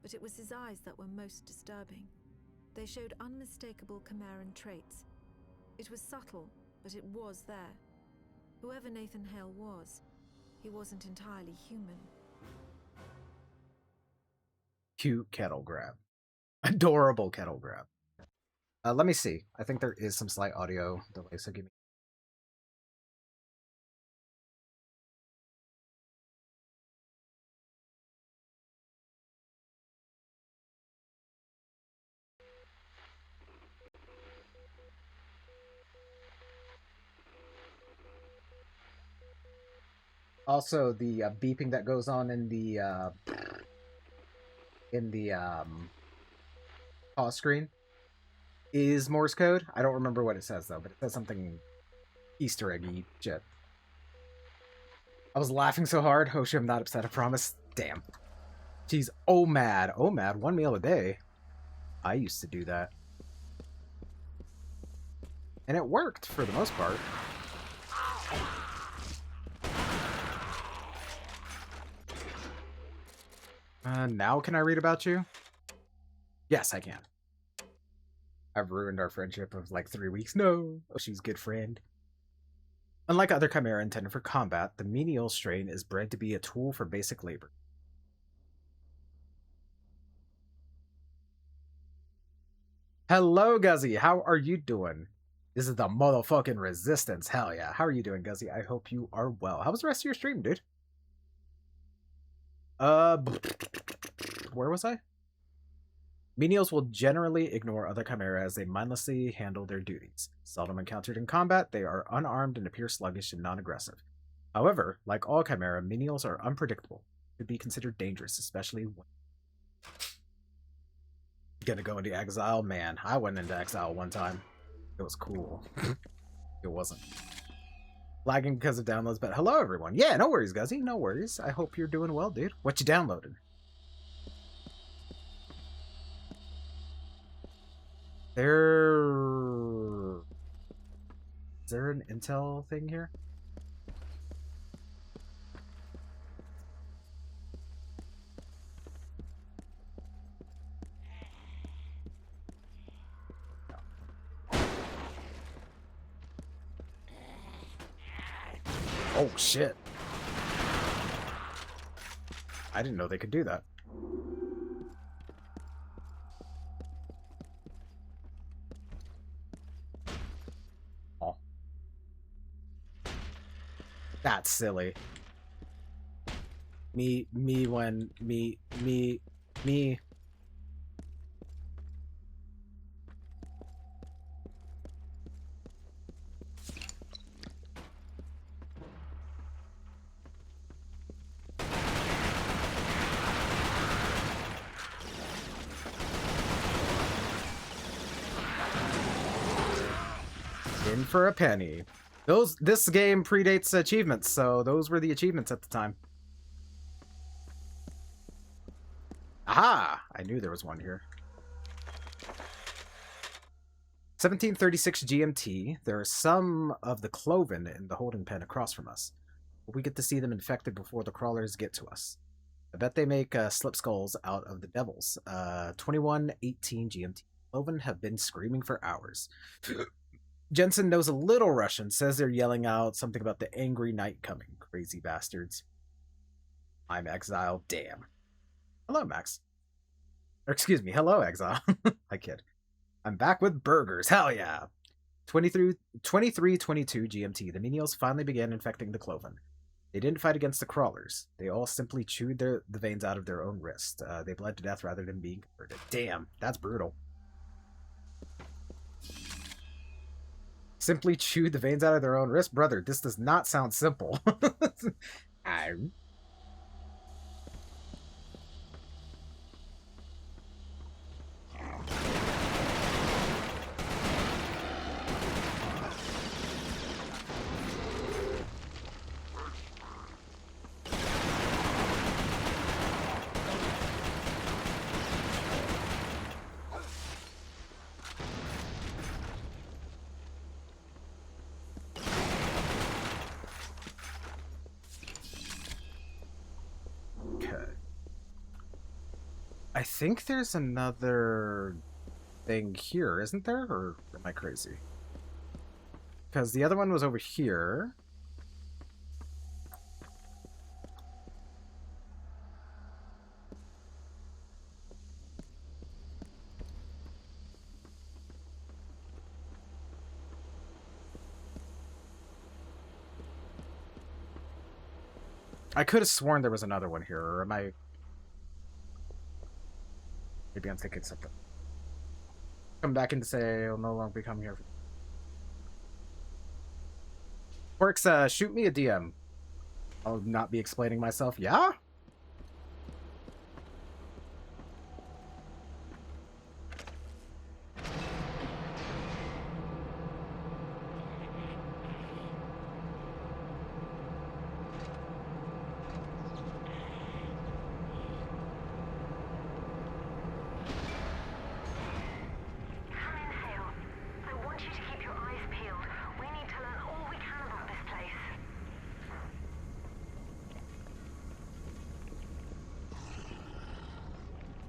But it was his eyes that were most disturbing. They showed unmistakable Chimeran traits. It was subtle, but it was there. Whoever Nathan Hale was, he wasn't entirely human. Cute kettle grab. Adorable kettle grab. Let me see. I think there is some slight audio delay, so give me... Also, the beeping that goes on in the pause screen is Morse code. I don't remember what it says though, but it says something Easter eggy shit. I was laughing so hard. Hoshi, I'm not upset, I promise. Damn. She's OMAD. OMAD, 1 meal a day. I used to do that. And it worked for the most part. Now can I read about you? Yes, I can. I've ruined our friendship of like 3 weeks. No. Oh, she's a good friend. Unlike other chimera intended for combat, the menial strain is bred to be a tool for basic labor. Hello, Guzzy. How are you doing? This is the motherfucking resistance. Hell yeah. How are you doing, Guzzy? I hope you are well. How was the rest of your stream, dude? Where was I? Menials will generally ignore other chimera as they mindlessly handle their duties. Seldom encountered in combat, they are unarmed and appear sluggish and non-aggressive. However, like all chimera, menials are unpredictable. Could be considered dangerous, especially when gonna go into exile. Man, I went into exile one time. It was cool. It wasn't. Lagging because of downloads, but hello everyone. Yeah, no worries, Guzzy. No worries. I hope you're doing well, dude. What you downloaded? Is there an Intel thing here? Oh shit. I didn't know they could do that. Oh. That's silly. Me. In for a penny. This game predates achievements, so those were the achievements at the time. Aha! I knew there was one here. 1736 GMT. There are some of the Cloven in the holding pen across from us. But we get to see them infected before the crawlers get to us. I bet they make slip skulls out of the devils. 2118 GMT. Cloven have been screaming for hours. Jensen knows a little Russian, says they're yelling out something about the angry night coming. Crazy bastards. I'm exiled. Damn. Hello, Max. Or excuse me. Hello, Exile. I kid. I'm back with burgers. Hell yeah. 2322 GMT. The menials finally began infecting the Cloven. They didn't fight against the crawlers. They all simply chewed the veins out of their own wrist. They bled to death rather than being converted. Damn, that's brutal. Simply chewed the veins out of their own wrist? Brother, this does not sound simple. I think there's another thing here, isn't there? Or am I crazy? Because the other one was over here. I could have sworn there was another one here, or am I... Maybe I'm thinking something. Come back in to say I'll no longer become here. Works, shoot me a DM. I'll not be explaining myself. Yeah?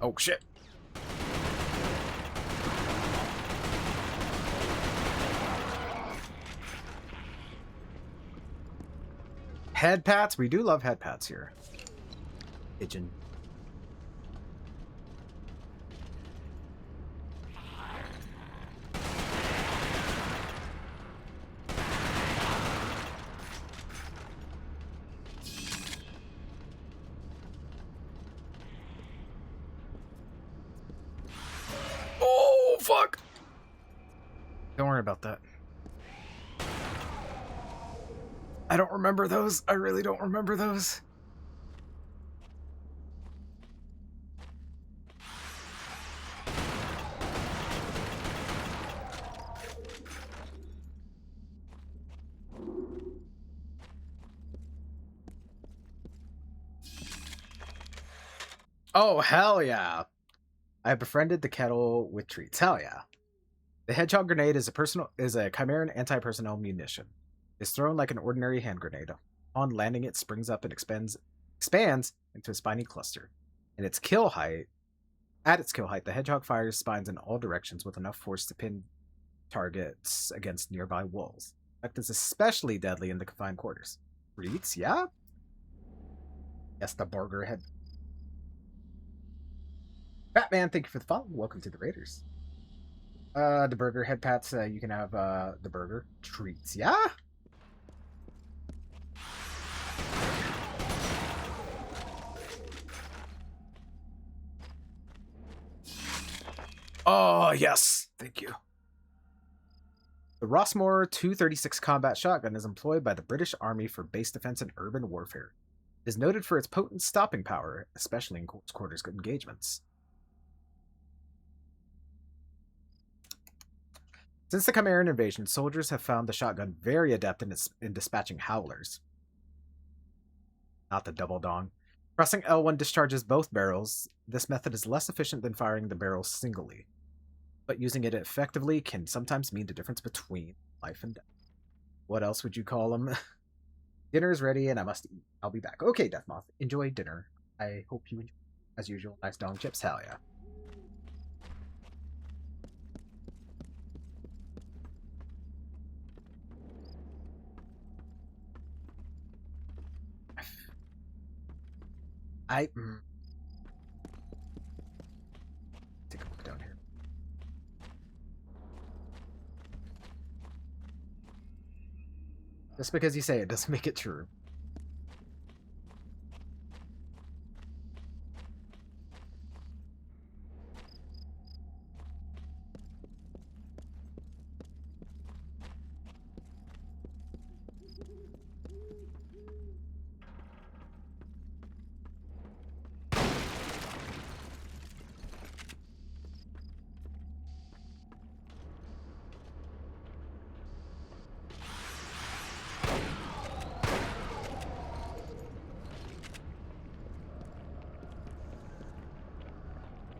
Oh shit. Head pats? We do love head pats here. Pigeon. Oh, fuck! Don't worry about that. I don't remember those. I really don't remember those. Oh, hell yeah. I have befriended the kettle with treats. Hell yeah. The hedgehog grenade is a Chimeran anti-personnel munition. It's thrown like an ordinary hand grenade. On landing, it springs up and expands into a spiny cluster. At its kill height, the hedgehog fires spines in all directions with enough force to pin targets against nearby walls. The effect is especially deadly in the confined quarters. Reeds, yeah? Yes, the burger head. Batman, thank you for the follow. Welcome to the Raiders. The burger head pats, you can have the burger treats, yeah? Oh, yes. Thank you. The Rossmore 236 combat shotgun is employed by the British Army for base defense and urban warfare. It is noted for its potent stopping power, especially in close quarters engagements. Since the Chimeran invasion, soldiers have found the shotgun very adept in dispatching howlers. Not the double dong. Pressing L1 discharges both barrels. This method is less efficient than firing the barrels singly, but using it effectively can sometimes mean the difference between life and death. What else would you call them? Dinner is ready and I must eat. I'll be back. Okay, Deathmoth. Enjoy dinner. I hope you enjoy. As usual, nice dong chips. Hell yeah. Take a look down here. Just because you say it doesn't make it true.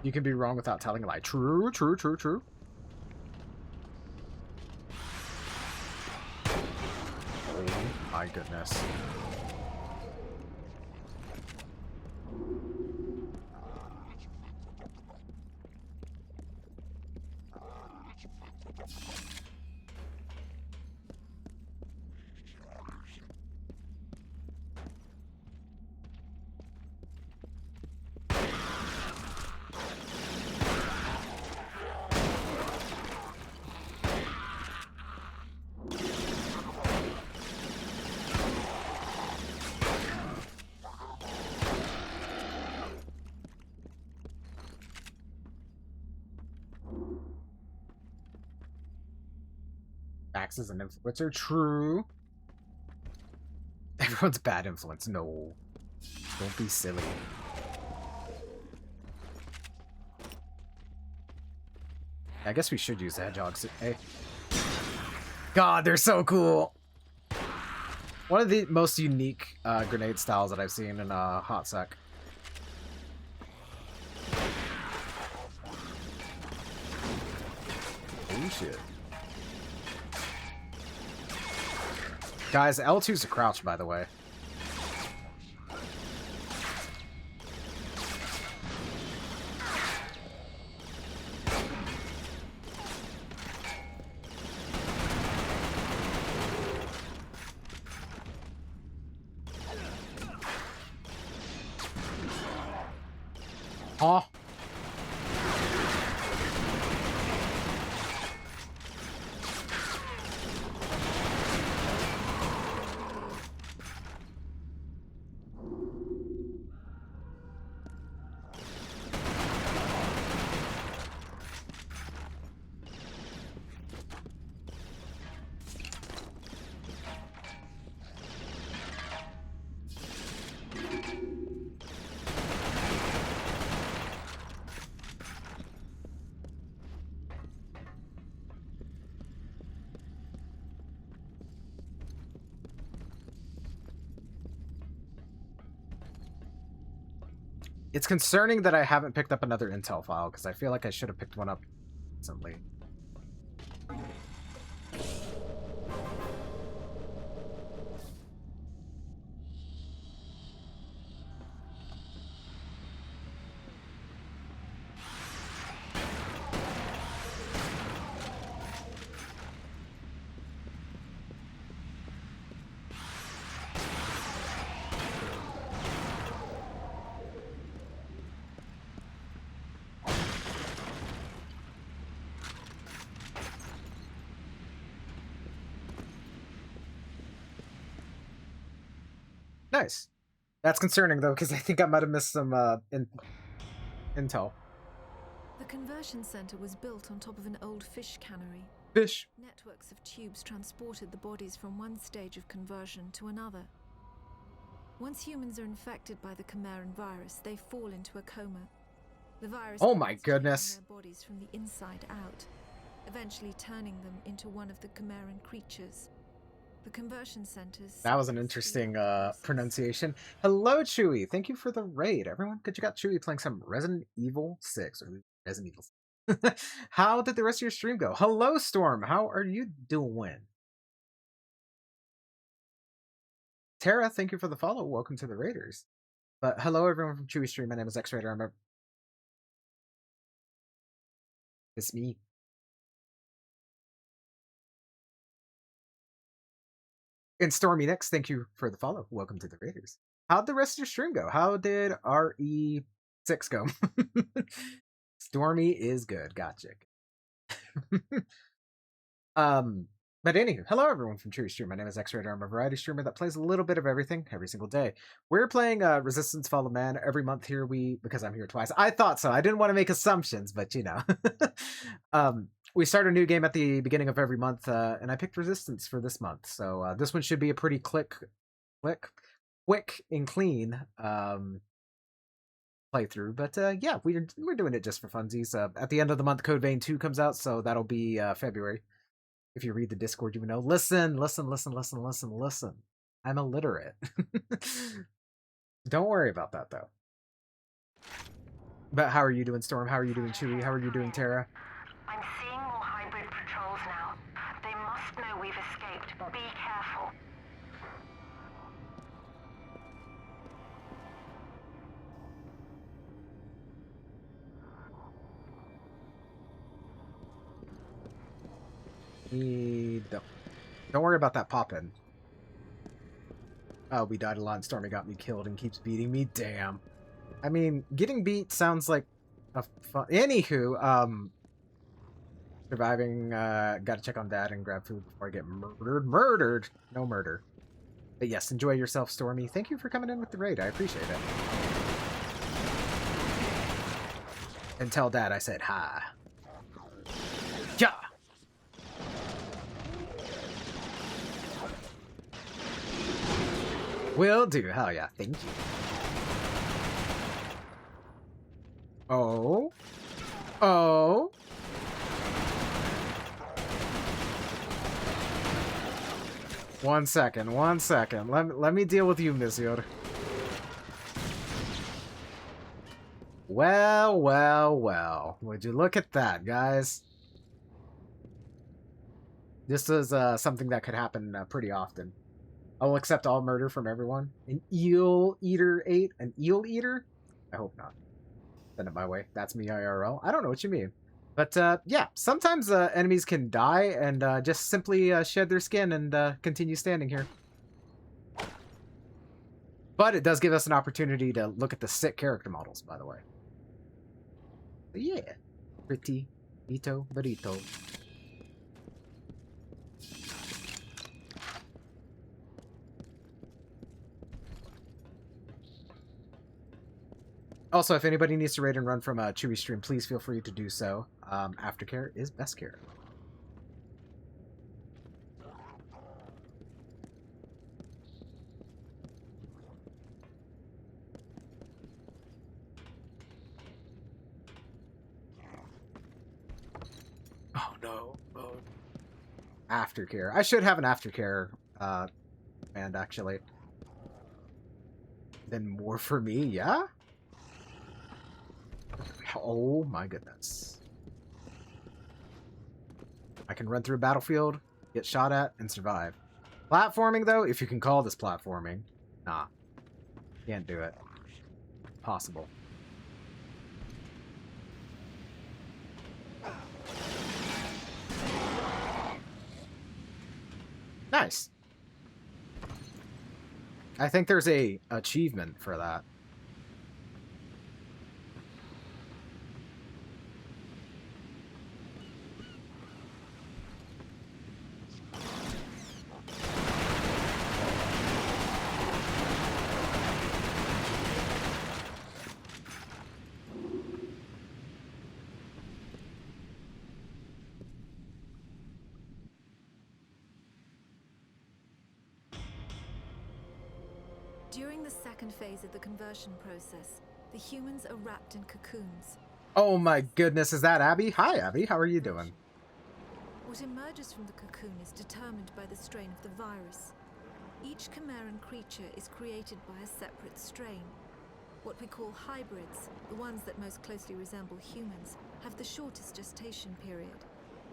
You can be wrong without telling a lie. True, true, true, true. Oh my goodness. Max is an influencer. True. Everyone's bad influence. No. Don't be silly. I guess we should use the hedgehogs. Hey. God, they're so cool. One of the most unique grenade styles that I've seen in a hot sec. Holy shit. Guys, L2's a crouch, by the way. Huh? It's concerning that I haven't picked up another intel file, because I feel like I should have picked one up recently. Nice. That's concerning, though, because I think I might have missed some intel. The conversion center was built on top of an old fish cannery. Fish. Networks of tubes transported the bodies from one stage of conversion to another. Once humans are infected by the Chimeran virus, they fall into a coma. The virus Oh my begins to goodness. turn their bodies from the inside out, eventually turning them into one of the Chimeran creatures. The conversion centers. That was an interesting pronunciation. Hello, Chewy. Thank you for the raid, everyone. Good, you got Chewy playing some Resident Evil 6 or Resident Evil 6. How did the rest of your stream go? Hello, Storm. How are you doing? Tara, thank you for the follow. Welcome to the Raiders. But hello, everyone from Chewy Stream. My name is X-Raider. It's me. And Stormy next, thank you for the follow. Welcome to the Raiders. How'd the rest of your stream go? How did RE6 go? Stormy is good. Gotcha. But anywho, hello everyone from Chewy Stream. My name is X-Raider. I'm a variety streamer that plays a little bit of everything every single day. We're playing Resistance Fall of Man every month here. Because I'm here twice. I thought so. I didn't want to make assumptions, but you know. We start a new game at the beginning of every month, and I picked Resistance for this month. So this one should be a pretty quick and clean playthrough. But yeah, we're doing it just for funsies. At the end of the month, Code Vein 2 comes out, so that'll be February. If you read the Discord, you will know. Listen. I'm illiterate. Don't worry about that, though. But how are you doing, Storm? How are you doing, Chewy? How are you doing, Tara? I'm seeing more hybrid patrols now. They must know we've escaped. Be careful. Don't worry about that pop-in. Oh, we died a lot and Stormy got me killed and keeps beating me. Damn. I mean, getting beat sounds like a fun... Anywho, surviving, gotta check on Dad and grab food before I get murdered. Murdered! No murder. But yes, enjoy yourself, Stormy. Thank you for coming in with the raid. I appreciate it. And tell Dad I said hi. Yeah! Will do. Hell yeah. Thank you. Oh. Oh. One second. Let me deal with you, Monsieur. Well. Would you look at that, guys? This is something that could happen pretty often. I will accept all murder from everyone. An eel eater ate an eel eater? I hope not. Send it my way. That's me IRL. I don't know what you mean. But yeah, sometimes enemies can die and just simply shed their skin and continue standing here. But it does give us an opportunity to look at the sick character models, by the way. But yeah, pretty Ito Burrito. Also, if anybody needs to raid and run from a Chewy stream, please feel free to do so. Aftercare is best care. Oh no. Oh. Aftercare. I should have an aftercare band actually. Then more for me, yeah? Oh my goodness. I can run through a battlefield, get shot at, and survive. Platforming, though, if you can call this platforming, nah. Can't do it. Possible. Nice. I think there's a achievement for that. During the second phase of the conversion process, the humans are wrapped in cocoons. Oh my goodness, is that Abby? Hi, Abby. How are you doing? What emerges from the cocoon is determined by the strain of the virus. Each Chimeran creature is created by a separate strain. What we call hybrids, the ones that most closely resemble humans, have the shortest gestation period.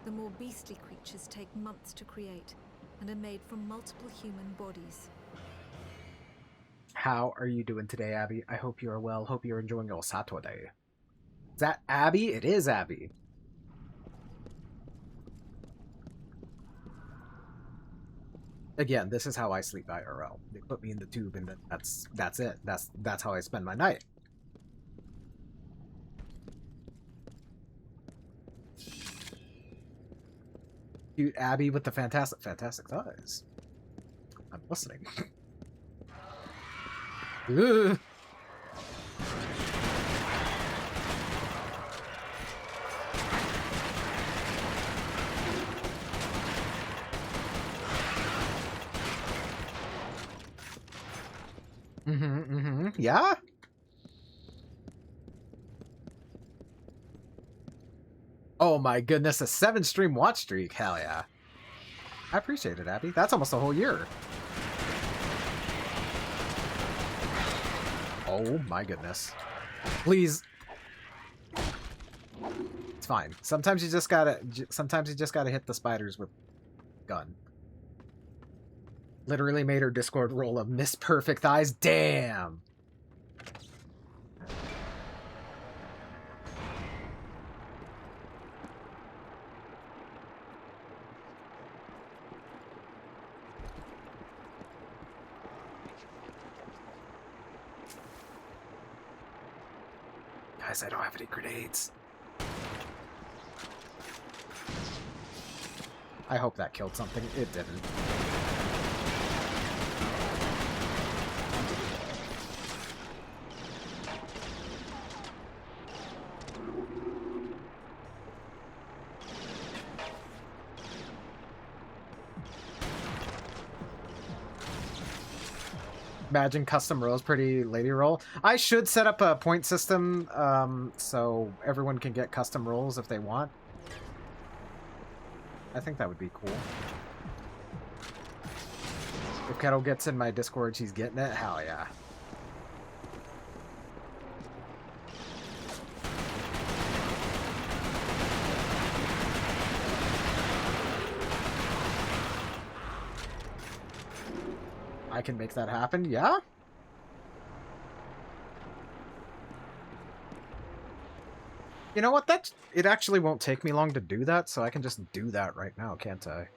The more beastly creatures take months to create and are made from multiple human bodies. How are you doing today, Abby? I hope you are well. Hope you're enjoying your Saturday. Is that Abby? It is Abby. Again, this is how I sleep IRL. They put me in the tube, and that's it. That's how I spend my night. Cute Abby with the fantastic thighs. I'm listening. Ugh. Yeah? Oh my goodness, a 7-stream watch streak. Hell yeah. I appreciate it, Abby. That's almost a whole year. Oh my goodness. Please. It's fine. Sometimes you just gotta hit the spiders with gun. Literally made her Discord roll a Miss Perfect Thighs. Damn. Guys, I don't have any grenades. I hope that killed something. It didn't. Imagine custom roles, pretty lady roll. I should set up a point system so everyone can get custom roles if they want. I think that would be cool. If Kettle gets in my Discord, she's getting it. Hell yeah. I can make that happen, yeah? You know what, it actually won't take me long to do that, so I can just do that right now, can't I?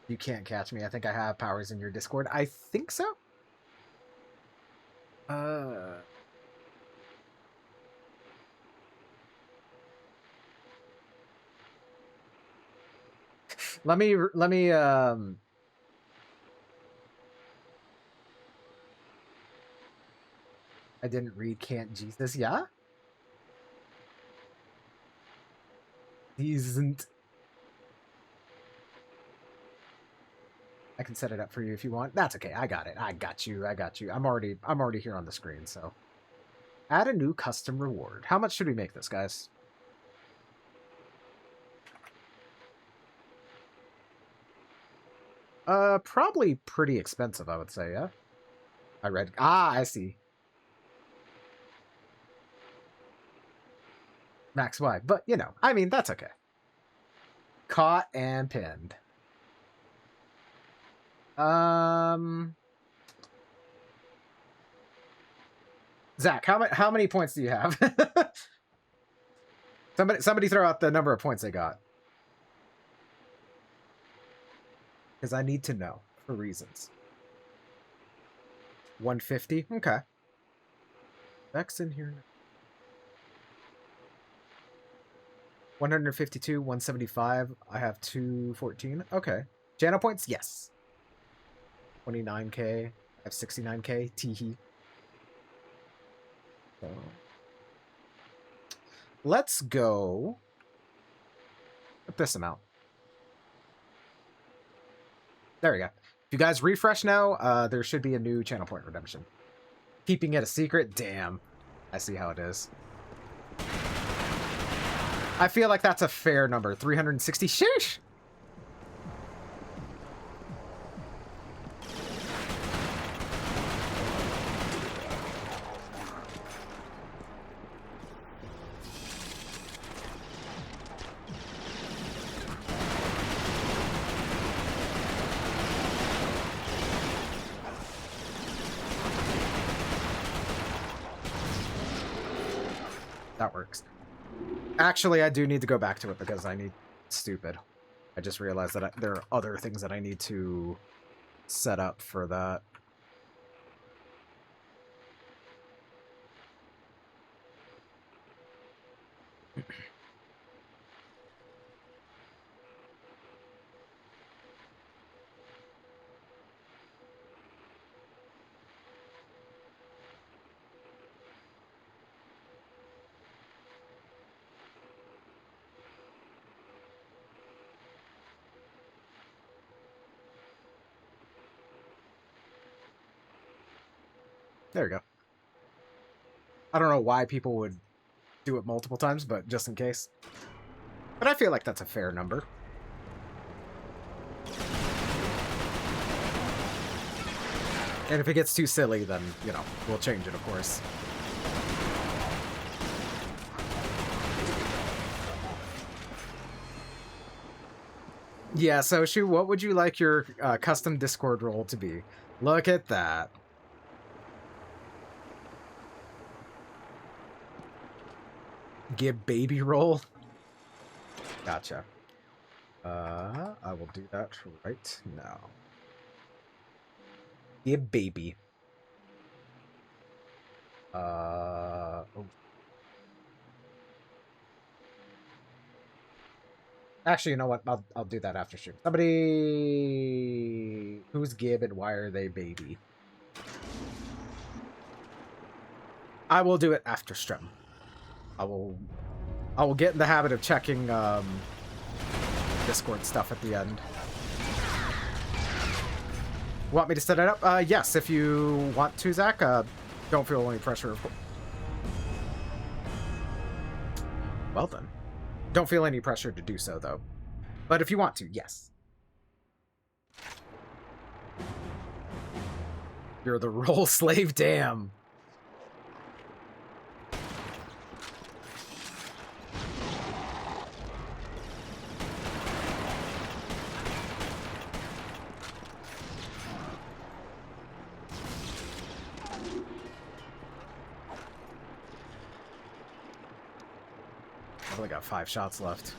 You can't catch me. I think I have powers in your Discord. I think so. Let me I didn't read Can't Jesus. Yeah? He isn't. I can set it up for you if you want. That's okay. I got it. I got you. I got you. I'm already here on the screen, so. Add a new custom reward. How much should we make this, guys? Probably pretty expensive, I would say, yeah? I see. Max Y, but, you know, I mean, that's okay. Caught and pinned. Zach, how many points do you have? Somebody throw out the number of points they got. Because I need to know for reasons. 150? Okay. Zach's in here. 152, 175. I have 214. Okay. Jano points? Yes. 29k. I have 69k. Teehee. So let's go with this amount. There we go. If you guys refresh now, there should be a new channel point redemption. Keeping it a secret? Damn. I see how it is. I feel like that's a fair number. 360. Sheesh! That works. Actually, I do need to go back to it because I need... Stupid. I just realized that there are other things that I need to set up for that. There we go. I don't know why people would do it multiple times, but just in case. But I feel like that's a fair number. And if it gets too silly, then, you know, we'll change it, of course. Yeah, so Shu, what would you like your custom Discord role to be? Look at that. Give baby roll. Gotcha. I will do that right now. Give baby. Oh. Actually, you know what? I'll do that after stream. Somebody who's Gib and why are they baby? I will do it after stream. I will get in the habit of checking Discord stuff at the end. Want me to set it up? Yes, if you want to, Zach. Don't feel any pressure. Well then. Don't feel any pressure to do so, though. But if you want to, yes. You're the role slave? Damn. I've only got 5 shots left.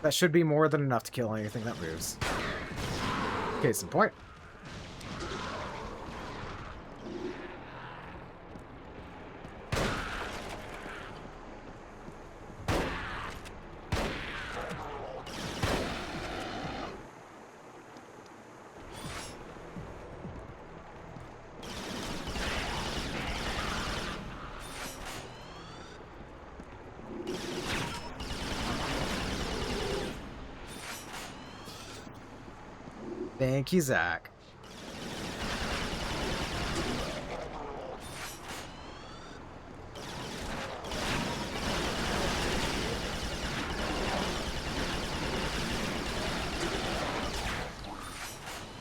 That should be more than enough to kill anything that moves. Case in point. Thank you, Zach.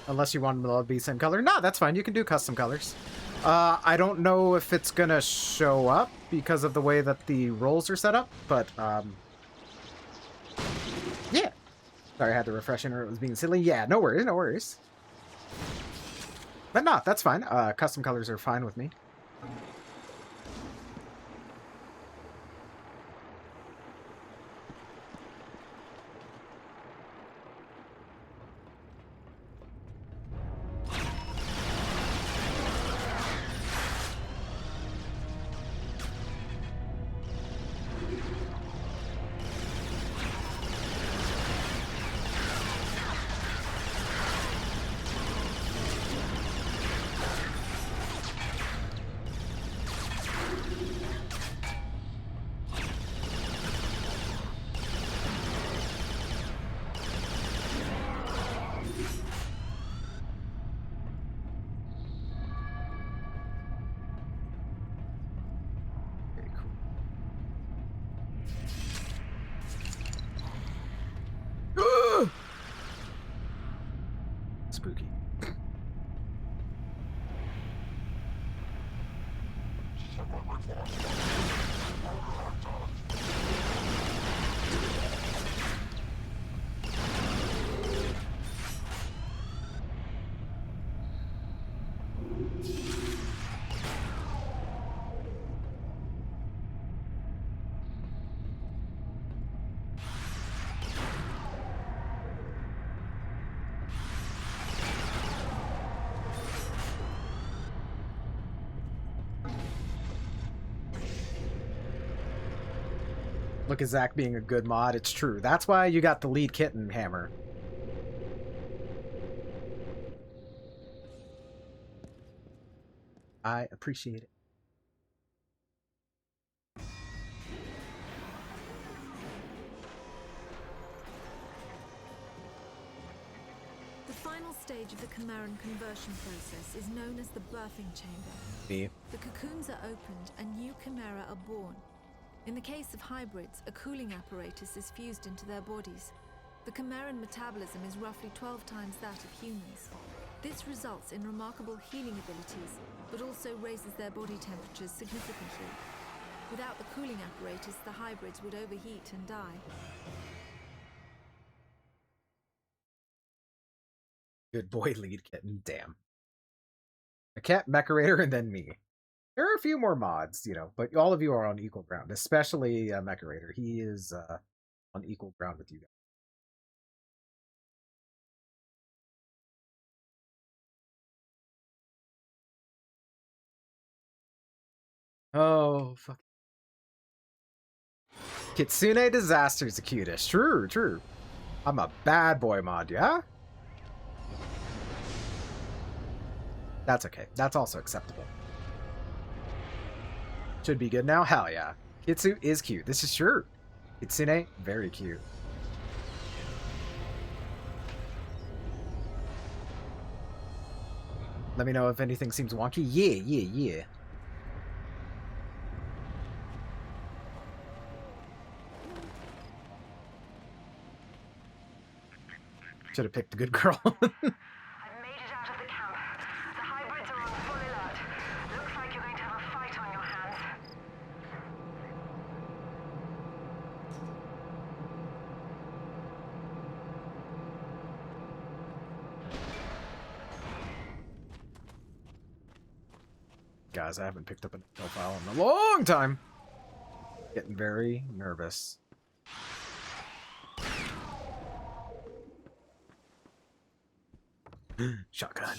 Unless you want them to be same color. No, that's fine. You can do custom colors. I don't know if it's gonna show up because of the way that the rolls are set up, but yeah. Sorry, I had to refresh it or it was being silly. Yeah, no worries, no worries. But no, that's fine. Custom colors are fine with me. Spooky. Look at Zach being a good mod. It's true. That's why you got the lead kitten hammer. I appreciate it. The final stage of the Chimeran conversion process is known as the birthing chamber. Me. The cocoons are opened and new Chimera are born. In the case of hybrids, a cooling apparatus is fused into their bodies. The Chimeran metabolism is roughly 12 times that of humans. This results in remarkable healing abilities, but also raises their body temperatures significantly. Without the cooling apparatus, the hybrids would overheat and die. Good boy, lead kitten. Damn. A cat, Mecharator, and then me. There are a few more mods, you know, but all of you are on equal ground, especially Mecharator. He is on equal ground with you guys. Oh, fuck. Kitsune Disaster's the cutest. True, true. I'm a bad boy mod, yeah? That's okay. That's also acceptable. Should be good now? Hell yeah. Kitsu is cute. This is true. Kitsune, very cute. Let me know if anything seems wonky. Yeah. Should have picked a good girl. I've made it out of the camp. The hybrids are on full alert. Looks like you're going to have a fight on your hands. Guys, I haven't picked up an Excel file in a long time. Getting very nervous. Shotgun.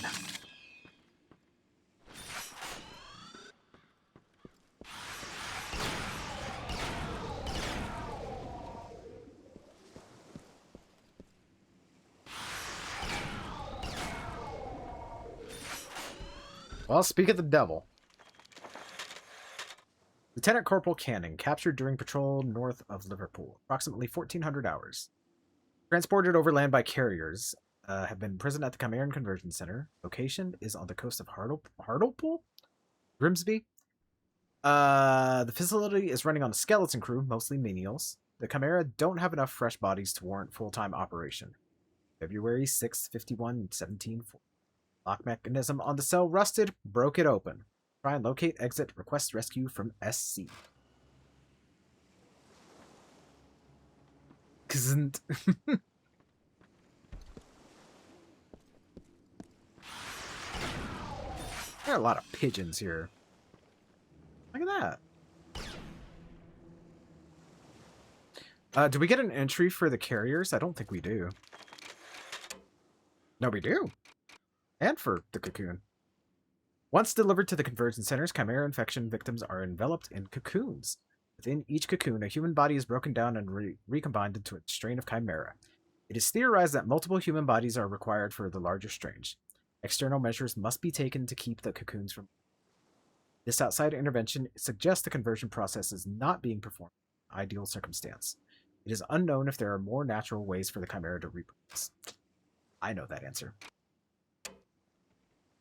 Well, speak of the devil. Lieutenant Corporal Canning, captured during patrol north of Liverpool. Approximately 1,400 hours. Transported overland by carriers. Have been imprisoned at the Chimeran Conversion Center. Location is on the coast of Hartlepool? Grimsby? The facility is running on a skeleton crew, mostly menials. The Chimera don't have enough fresh bodies to warrant full-time operation. February 6, 51, 1740. Lock mechanism on the cell rusted, broke it open. Try and locate, exit, request rescue from SC. Kznt. There are a lot of pigeons here. Look at that. Do we get an entry for the carriers? I don't think we do. No, we do. And for the cocoon. Once delivered to the conversion centers, Chimera infection victims are enveloped in cocoons. Within each cocoon, a human body is broken down and recombined into a strain of Chimera. It is theorized that multiple human bodies are required for the larger strain. External measures must be taken to keep the cocoons from... This outside intervention suggests the conversion process is not being performed in an ideal circumstance. It is unknown if there are more natural ways for the Chimera to reproduce. I know that answer.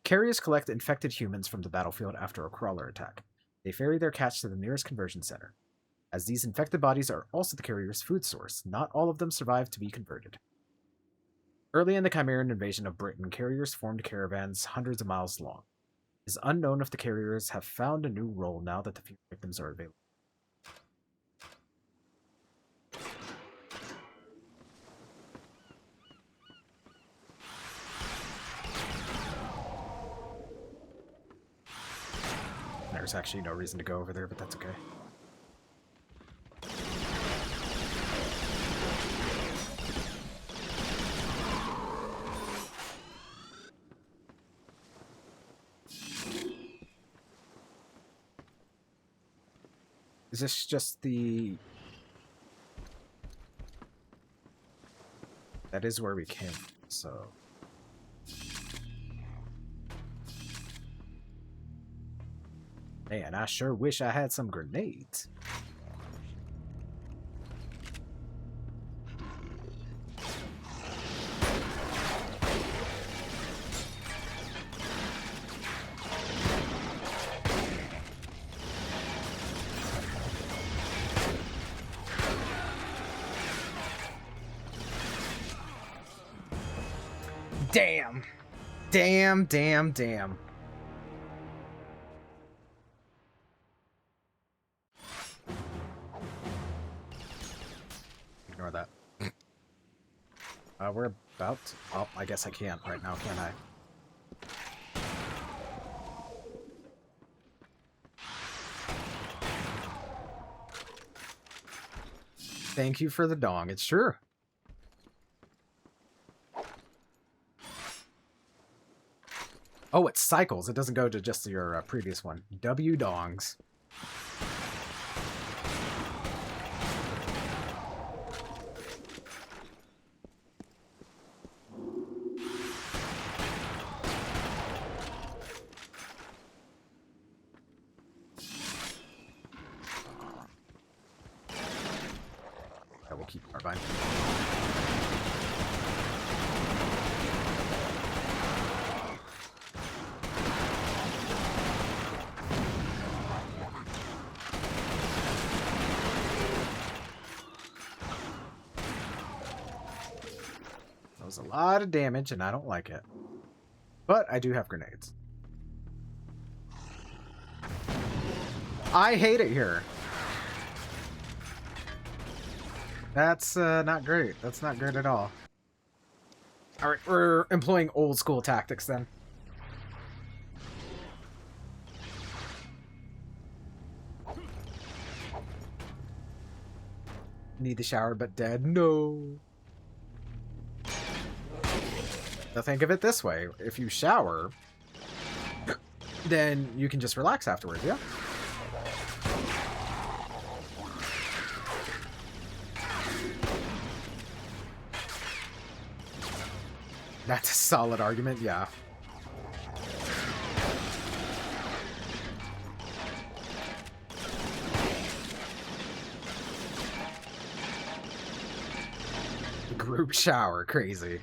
Carriers collect infected humans from the battlefield after a crawler attack. They ferry their catch to the nearest conversion center. As these infected bodies are also the carrier's food source, not all of them survive to be converted. Early in the Chimeran invasion of Britain, carriers formed caravans hundreds of miles long. It is unknown if the carriers have found a new role now that the few victims are available. There's actually no reason to go over there, but that's okay. Is this just the... That is where we came, so... Man, I sure wish I had some grenades. Damn. Damn, damn, damn. Ignore that. We're about to... Oh, I guess I can't right now, can I? Thank you for the dong. It's true. Oh, it cycles. It doesn't go to just your previous one. W dongs. I will keep carbine. That was a lot of damage, and I don't like it. But I do have grenades. I hate it here. That's not great. That's not great at all. Alright, we're employing old school tactics then. Need the shower but dead. No. Now think of it this way. If you shower, then you can just relax afterwards, yeah? That's a solid argument, yeah. Group shower, crazy.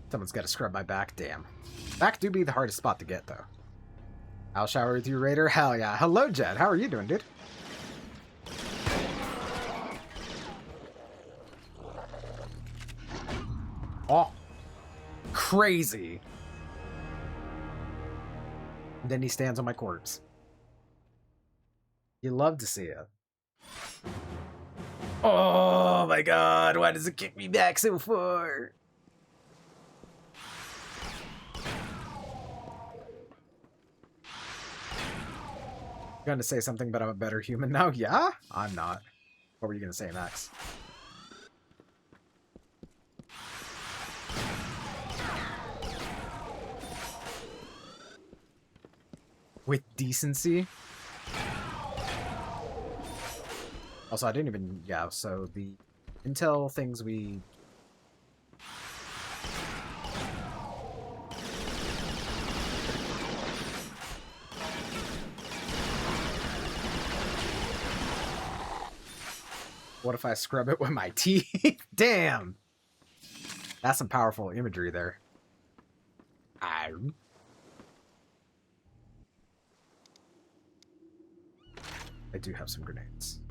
Someone's got to scrub my back, damn. Back do be the hardest spot to get, though. I'll shower with you, Raider. Hell yeah. Hello, Jed. How are you doing, dude? Oh. Crazy. Then he stands on my corpse. You love to see it. Oh my god, why does it kick me back so far? Gonna say something, but I'm a better human now. Yeah? I'm not. What were you gonna say, Max? With decency? Also, I didn't even... Yeah, so the intel things we... What if I scrub it with my teeth? Damn! That's some powerful imagery there. I do have some grenades.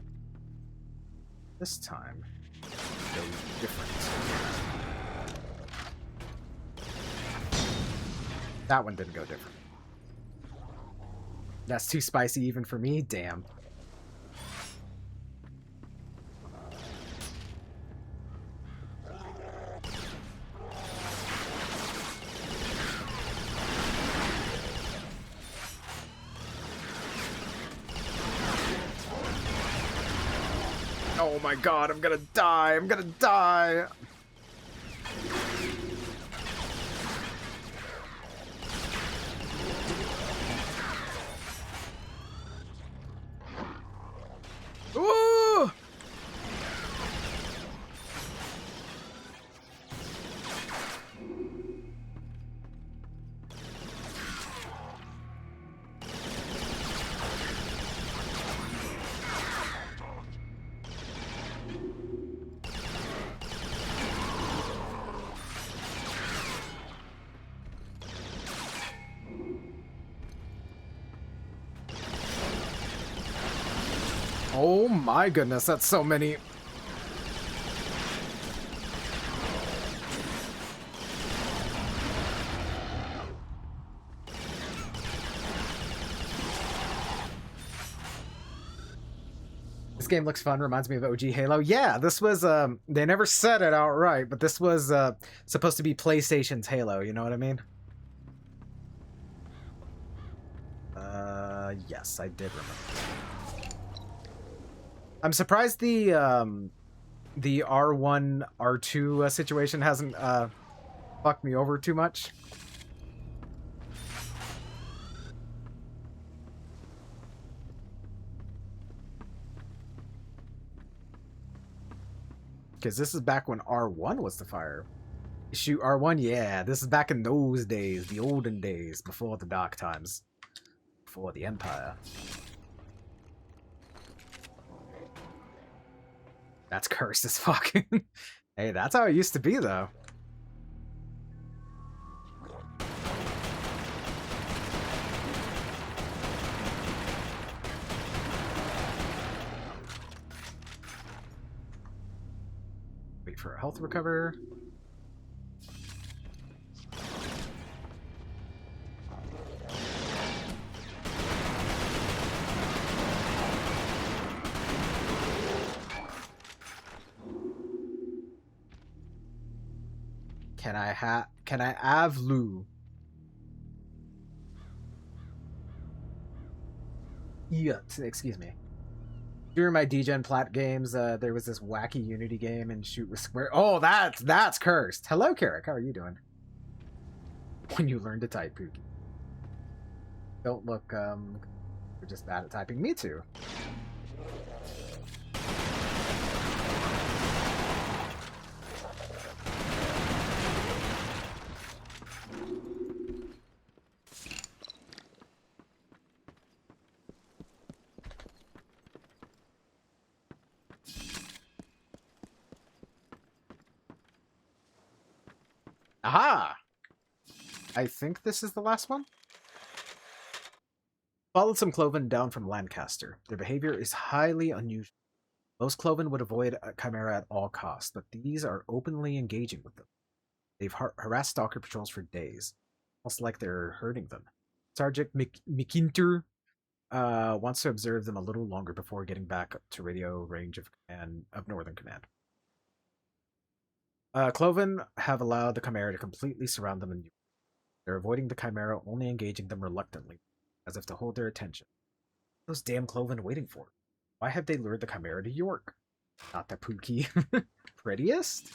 This time, go different. That one didn't go different. That's too spicy even for me? Damn. Oh my god, I'm gonna die! I'm gonna die! Ooh! Oh my goodness, that's so many. This game looks fun, reminds me of OG Halo. Yeah, this was, they never said it outright, but this was, supposed to be PlayStation's Halo, you know what I mean? Yes, I did remember. I'm surprised the R1, R2 situation hasn't fucked me over too much. Because this is back when R1 was the fire. Shoot R1? Yeah, this is back in those days, the olden days, before the dark times. Before the Empire. That's cursed as fuck. Hey, that's how it used to be, though. Wait for a health recover. Can I Can I have Lou? Yeah, excuse me. During my DGen Plat games, there was this wacky Unity game and shoot with square. Oh, that's cursed. Hello, Carrick. How are you doing? When you learn to type, Pookie. Don't look, you're just bad at typing. Me too. Aha! I think this is the last one. Followed some Cloven down from Lancaster. Their behavior is highly unusual. Most Cloven would avoid a Chimera at all costs, but these are openly engaging with them. They've harassed Stalker patrols for days, almost like they're hurting them. Sergeant McIntyre wants to observe them a little longer before getting back to radio range of Northern Command. Cloven have allowed the Chimera to completely surround them, and they're avoiding the Chimera, only engaging them reluctantly, as if to hold their attention. Those damn Cloven waiting for? Why have they lured the Chimera to York? Not the Pookie. Prettiest?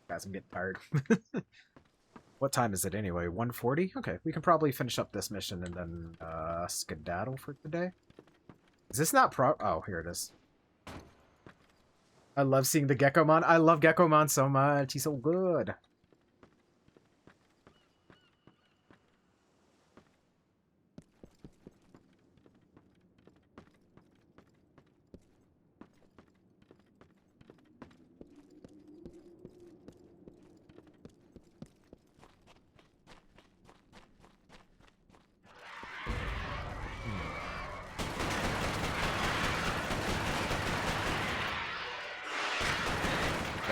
Guys, I'm getting tired. What time is it anyway? 1:40? Okay, we can probably finish up this mission and then skedaddle for today. Is this not oh, here it is. I love seeing the Gekomon. I love Gekomon so much. He's so good.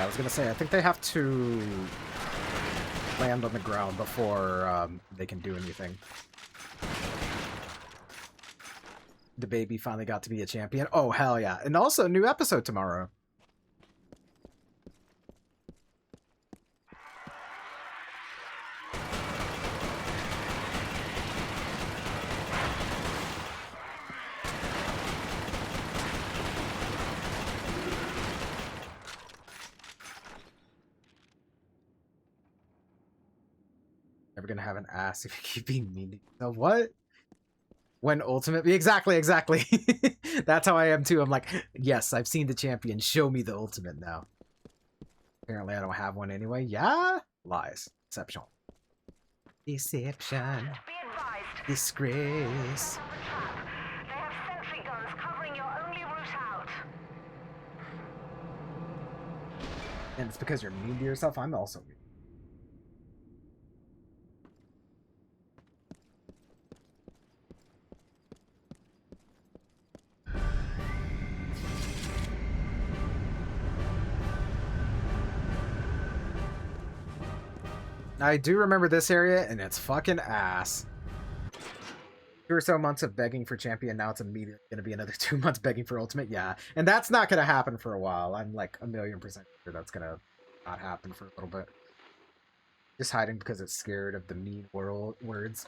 I was gonna say, I think they have to land on the ground before they can do anything. The baby finally got to be a champion. Oh, hell yeah. And also, new episode tomorrow. Never gonna have an ass if you keep being mean to yourself. What? When ultimate? Exactly. That's how I am too. I'm like, yes, I've seen the champion. Show me the ultimate now. Apparently I don't have one anyway. Yeah? Lies. Deception. Deception. Be advised. Disgrace. They have sentry guns covering your only route out. And it's because you're mean to yourself. I'm also mean. I do remember this area, and it's fucking ass. 2 or so months of begging for champion, now it's immediately going to be another 2 months begging for ultimate. Yeah, and that's not going to happen for a while. I'm like 1,000,000% sure that's going to not happen for a little bit. Just hiding because it's scared of the mean words.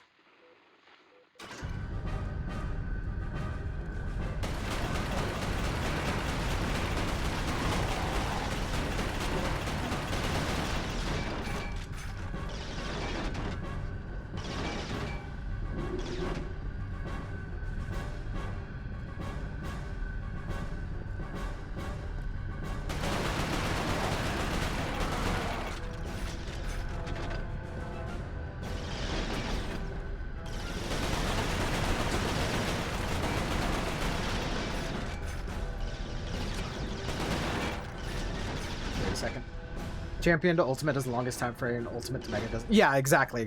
Champion to ultimate is the longest time frame. Ultimate to mega doesn't. Yeah, exactly.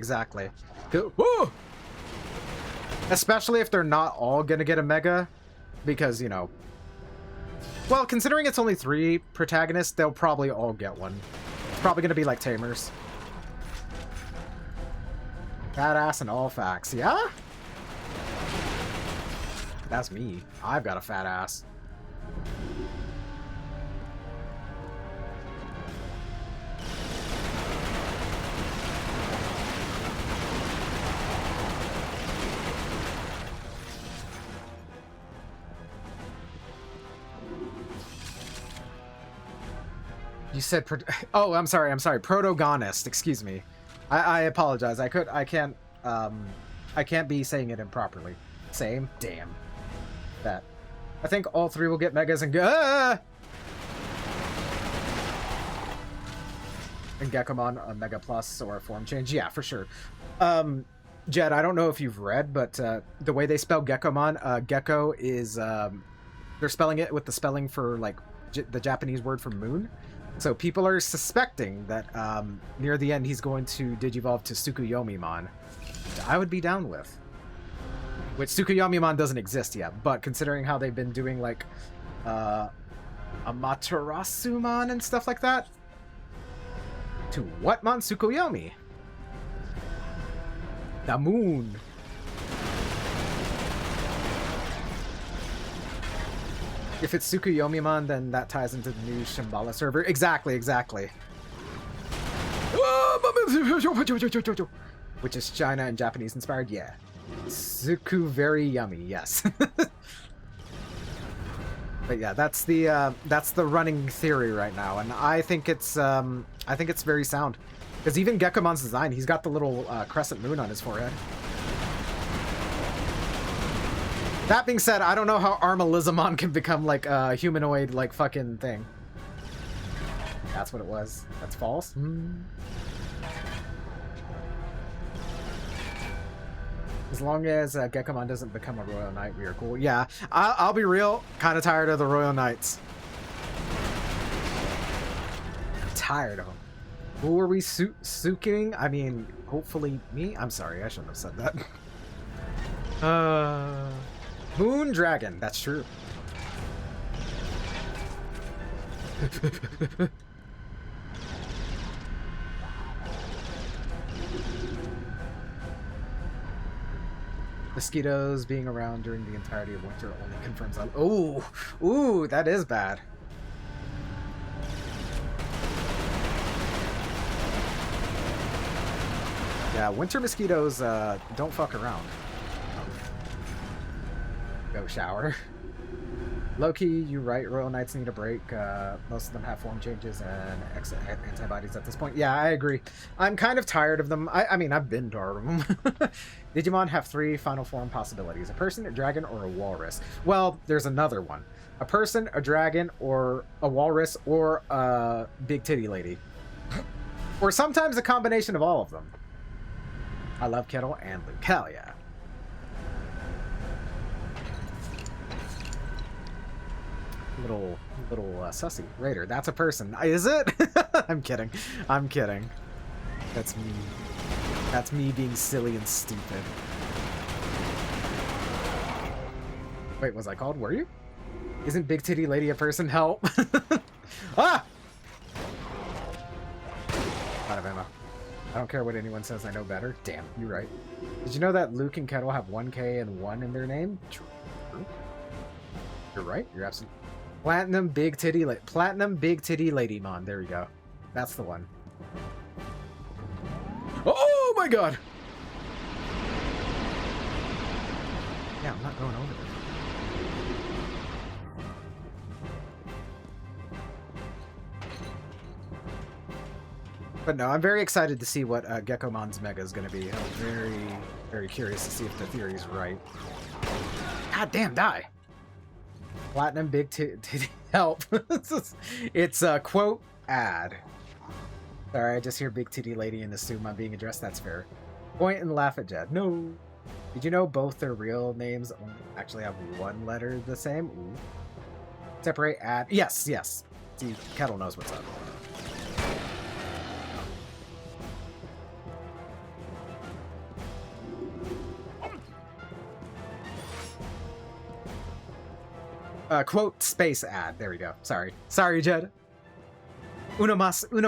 Woo! Especially if they're not all gonna get a mega, because you know. Well, considering it's only 3 protagonists, they'll probably all get one. It's probably gonna be like Tamers. Fat ass and all facts. Yeah. That's me. I've got a fat ass. You said oh, I'm sorry. Protagonist. Excuse me. I apologize. I can't be saying it improperly. Same. Damn. That. I think all three will get megas and go. And Gekomon a Mega Plus or a form change. Yeah, for sure. Jed, I don't know if you've read, but the way they spell Gekomon, Gecko is they're spelling it with the spelling for like the Japanese word for moon. So people are suspecting that near the end he's going to digivolve to Tsukuyomi-mon. I would be down with. Which Tsukuyomi-mon doesn't exist yet, but considering how they've been doing like Amaterasu-mon and stuff like that. To what mon? Tsukuyomi? The moon. If it's Tsukuyomi-mon, then that ties into the new Shambhala server. Exactly. Which is China and Japanese inspired, yeah. Suku very yummy, yes. But yeah, that's the running theory right now, and I think it's very sound. Because even Gekomon's design, he's got the little crescent moon on his forehead. That being said, I don't know how Armalizamon can become like a humanoid like fucking thing. That's what it was. That's false. As long as Gekomon doesn't become a Royal Knight, we are cool. Yeah, I'll be real, kind of tired of the Royal Knights. I'm tired of them. Who are we suking? I mean, hopefully me? I'm sorry, I shouldn't have said that. Moon Dragon, that's true. Mosquitoes being around during the entirety of winter only confirms that. Ooh, that is bad. Yeah, winter mosquitoes don't fuck around. Go shower. Low-key, you're right. Royal Knights need a break. Most of them have form changes and antibodies at this point. Yeah, I agree. I'm kind of tired of them. I mean, I've been tired of them. Digimon have 3 final form possibilities. A person, a dragon, or a walrus. Well, there's another one. A person, a dragon, or a walrus, or a big titty lady. Or sometimes a combination of all of them. I love Kettle and Luke. Hell yeah. Little sussy Raider. That's a person. Is it? I'm kidding. That's me being silly and stupid. Wait, was I called? Were you? Isn't Big Titty Lady a person? Help. Ah! Out of ammo. I don't care what anyone says, I know better. Damn, you're right. Did you know that Luke and Kettle have 1K and 1 in their name? True. You're right. You're absolutely... Platinum Big Titty Lady Mon. There we go. That's the one. Oh my god! Yeah, I'm not going over there. But no, I'm very excited to see what Gekomon's Mega is going to be. I'm very, very curious to see if the theory is right. God damn, die! Platinum Big Titty help. It's a quote ad. Sorry, I just hear Big Titty Lady and assume I'm being addressed. That's fair. Point and laugh at Jed. No. Did you know both their real names actually have 1 letter the same? Ooh. Separate ad. Yes. See, Kettle knows what's up. Quote space ad. There we go. Sorry, Jed. Uno mas. Sergeant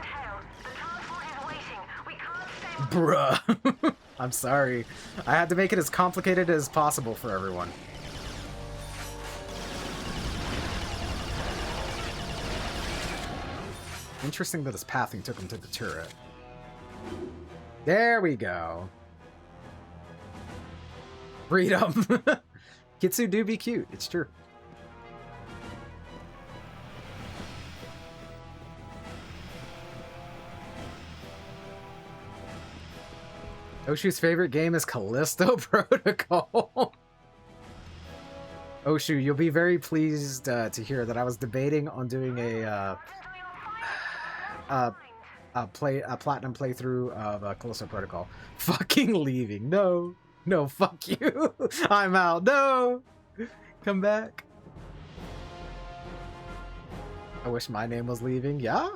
Hale, the transport is waiting. We can't stay. Bruh. I'm sorry. I had to make it as complicated as possible for everyone. Interesting that his pathing took him to the turret. There we go. Freedom. Kitsu do be cute. It's true. Oshu's favorite game is Callisto Protocol. Oshu, you'll be very pleased to hear that I was debating on doing a platinum playthrough of Callisto Protocol. Fucking leaving. No. No, fuck you. I'm out. No. Come back. I wish my name was leaving. Yeah?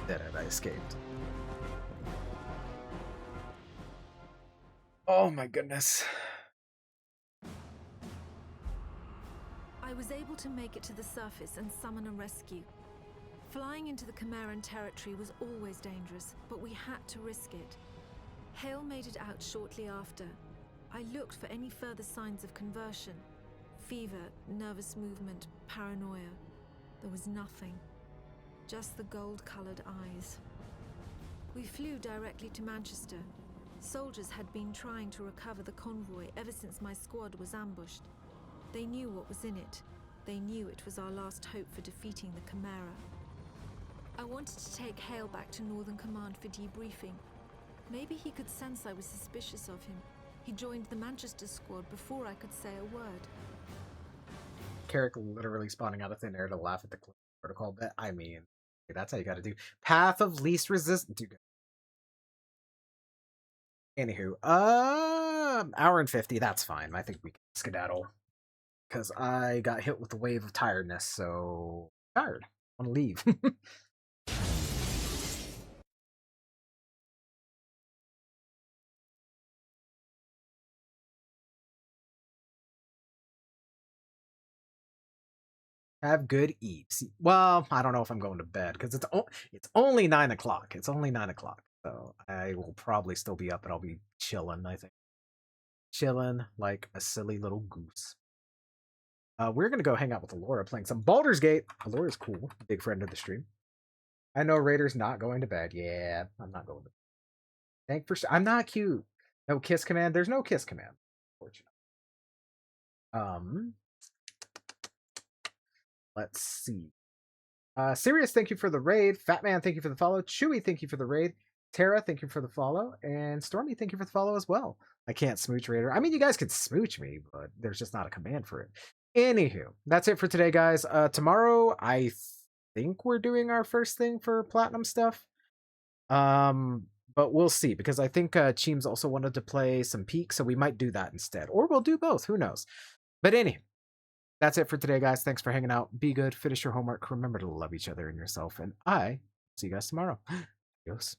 Did it. I escaped. Oh my goodness. I was able to make it to the surface and summon a rescue. Flying into the Chimeran territory was always dangerous, but we had to risk it. Hale made it out shortly after. I looked for any further signs of conversion. Fever, nervous movement, paranoia. There was nothing. Just the gold-colored eyes. We flew directly to Manchester. Soldiers had been trying to recover the convoy ever since my squad was ambushed. They knew what was in it. They knew it was our last hope for defeating the Chimera. I wanted to take Hale back to Northern Command for debriefing. Maybe he could sense I was suspicious of him. He joined the Manchester squad before I could say a word. Carrick literally spawning out of thin air to laugh at the protocol bet. I mean, that's how you gotta do. Path of least resistance. Anywho, hour and 50, that's fine. I think we can skedaddle. Because I got hit with a wave of tiredness, so tired. I want to leave. Have good eats. Well, I don't know if I'm going to bed because it's only 9 o'clock. It's only 9 o'clock, so I will probably still be up and I'll be chilling. I think chilling like a silly little goose. We're gonna go hang out with Alora playing some Baldur's Gate. Alora's cool, big friend of the stream. I know Raider's not going to bed. Yeah, I'm not going to bed. Thank for. I'm not cute. No kiss command. There's no kiss command. Unfortunately. Let's see. Sirius, thank you for the raid. Fatman, thank you for the follow. Chewy, thank you for the raid. Tara, thank you for the follow. And Stormy, thank you for the follow as well. I can't smooch Raider. I mean, you guys can smooch me, but there's just not a command for it. Anywho, that's it for today, guys. Tomorrow, I think we're doing our first thing for Platinum stuff. But we'll see, because I think Cheems also wanted to play some Peak, so we might do that instead. Or we'll do both, who knows. But anyway, that's it for today, guys. Thanks for hanging out. Be good, finish your homework, remember to love each other and yourself, and I see you guys tomorrow. Adios.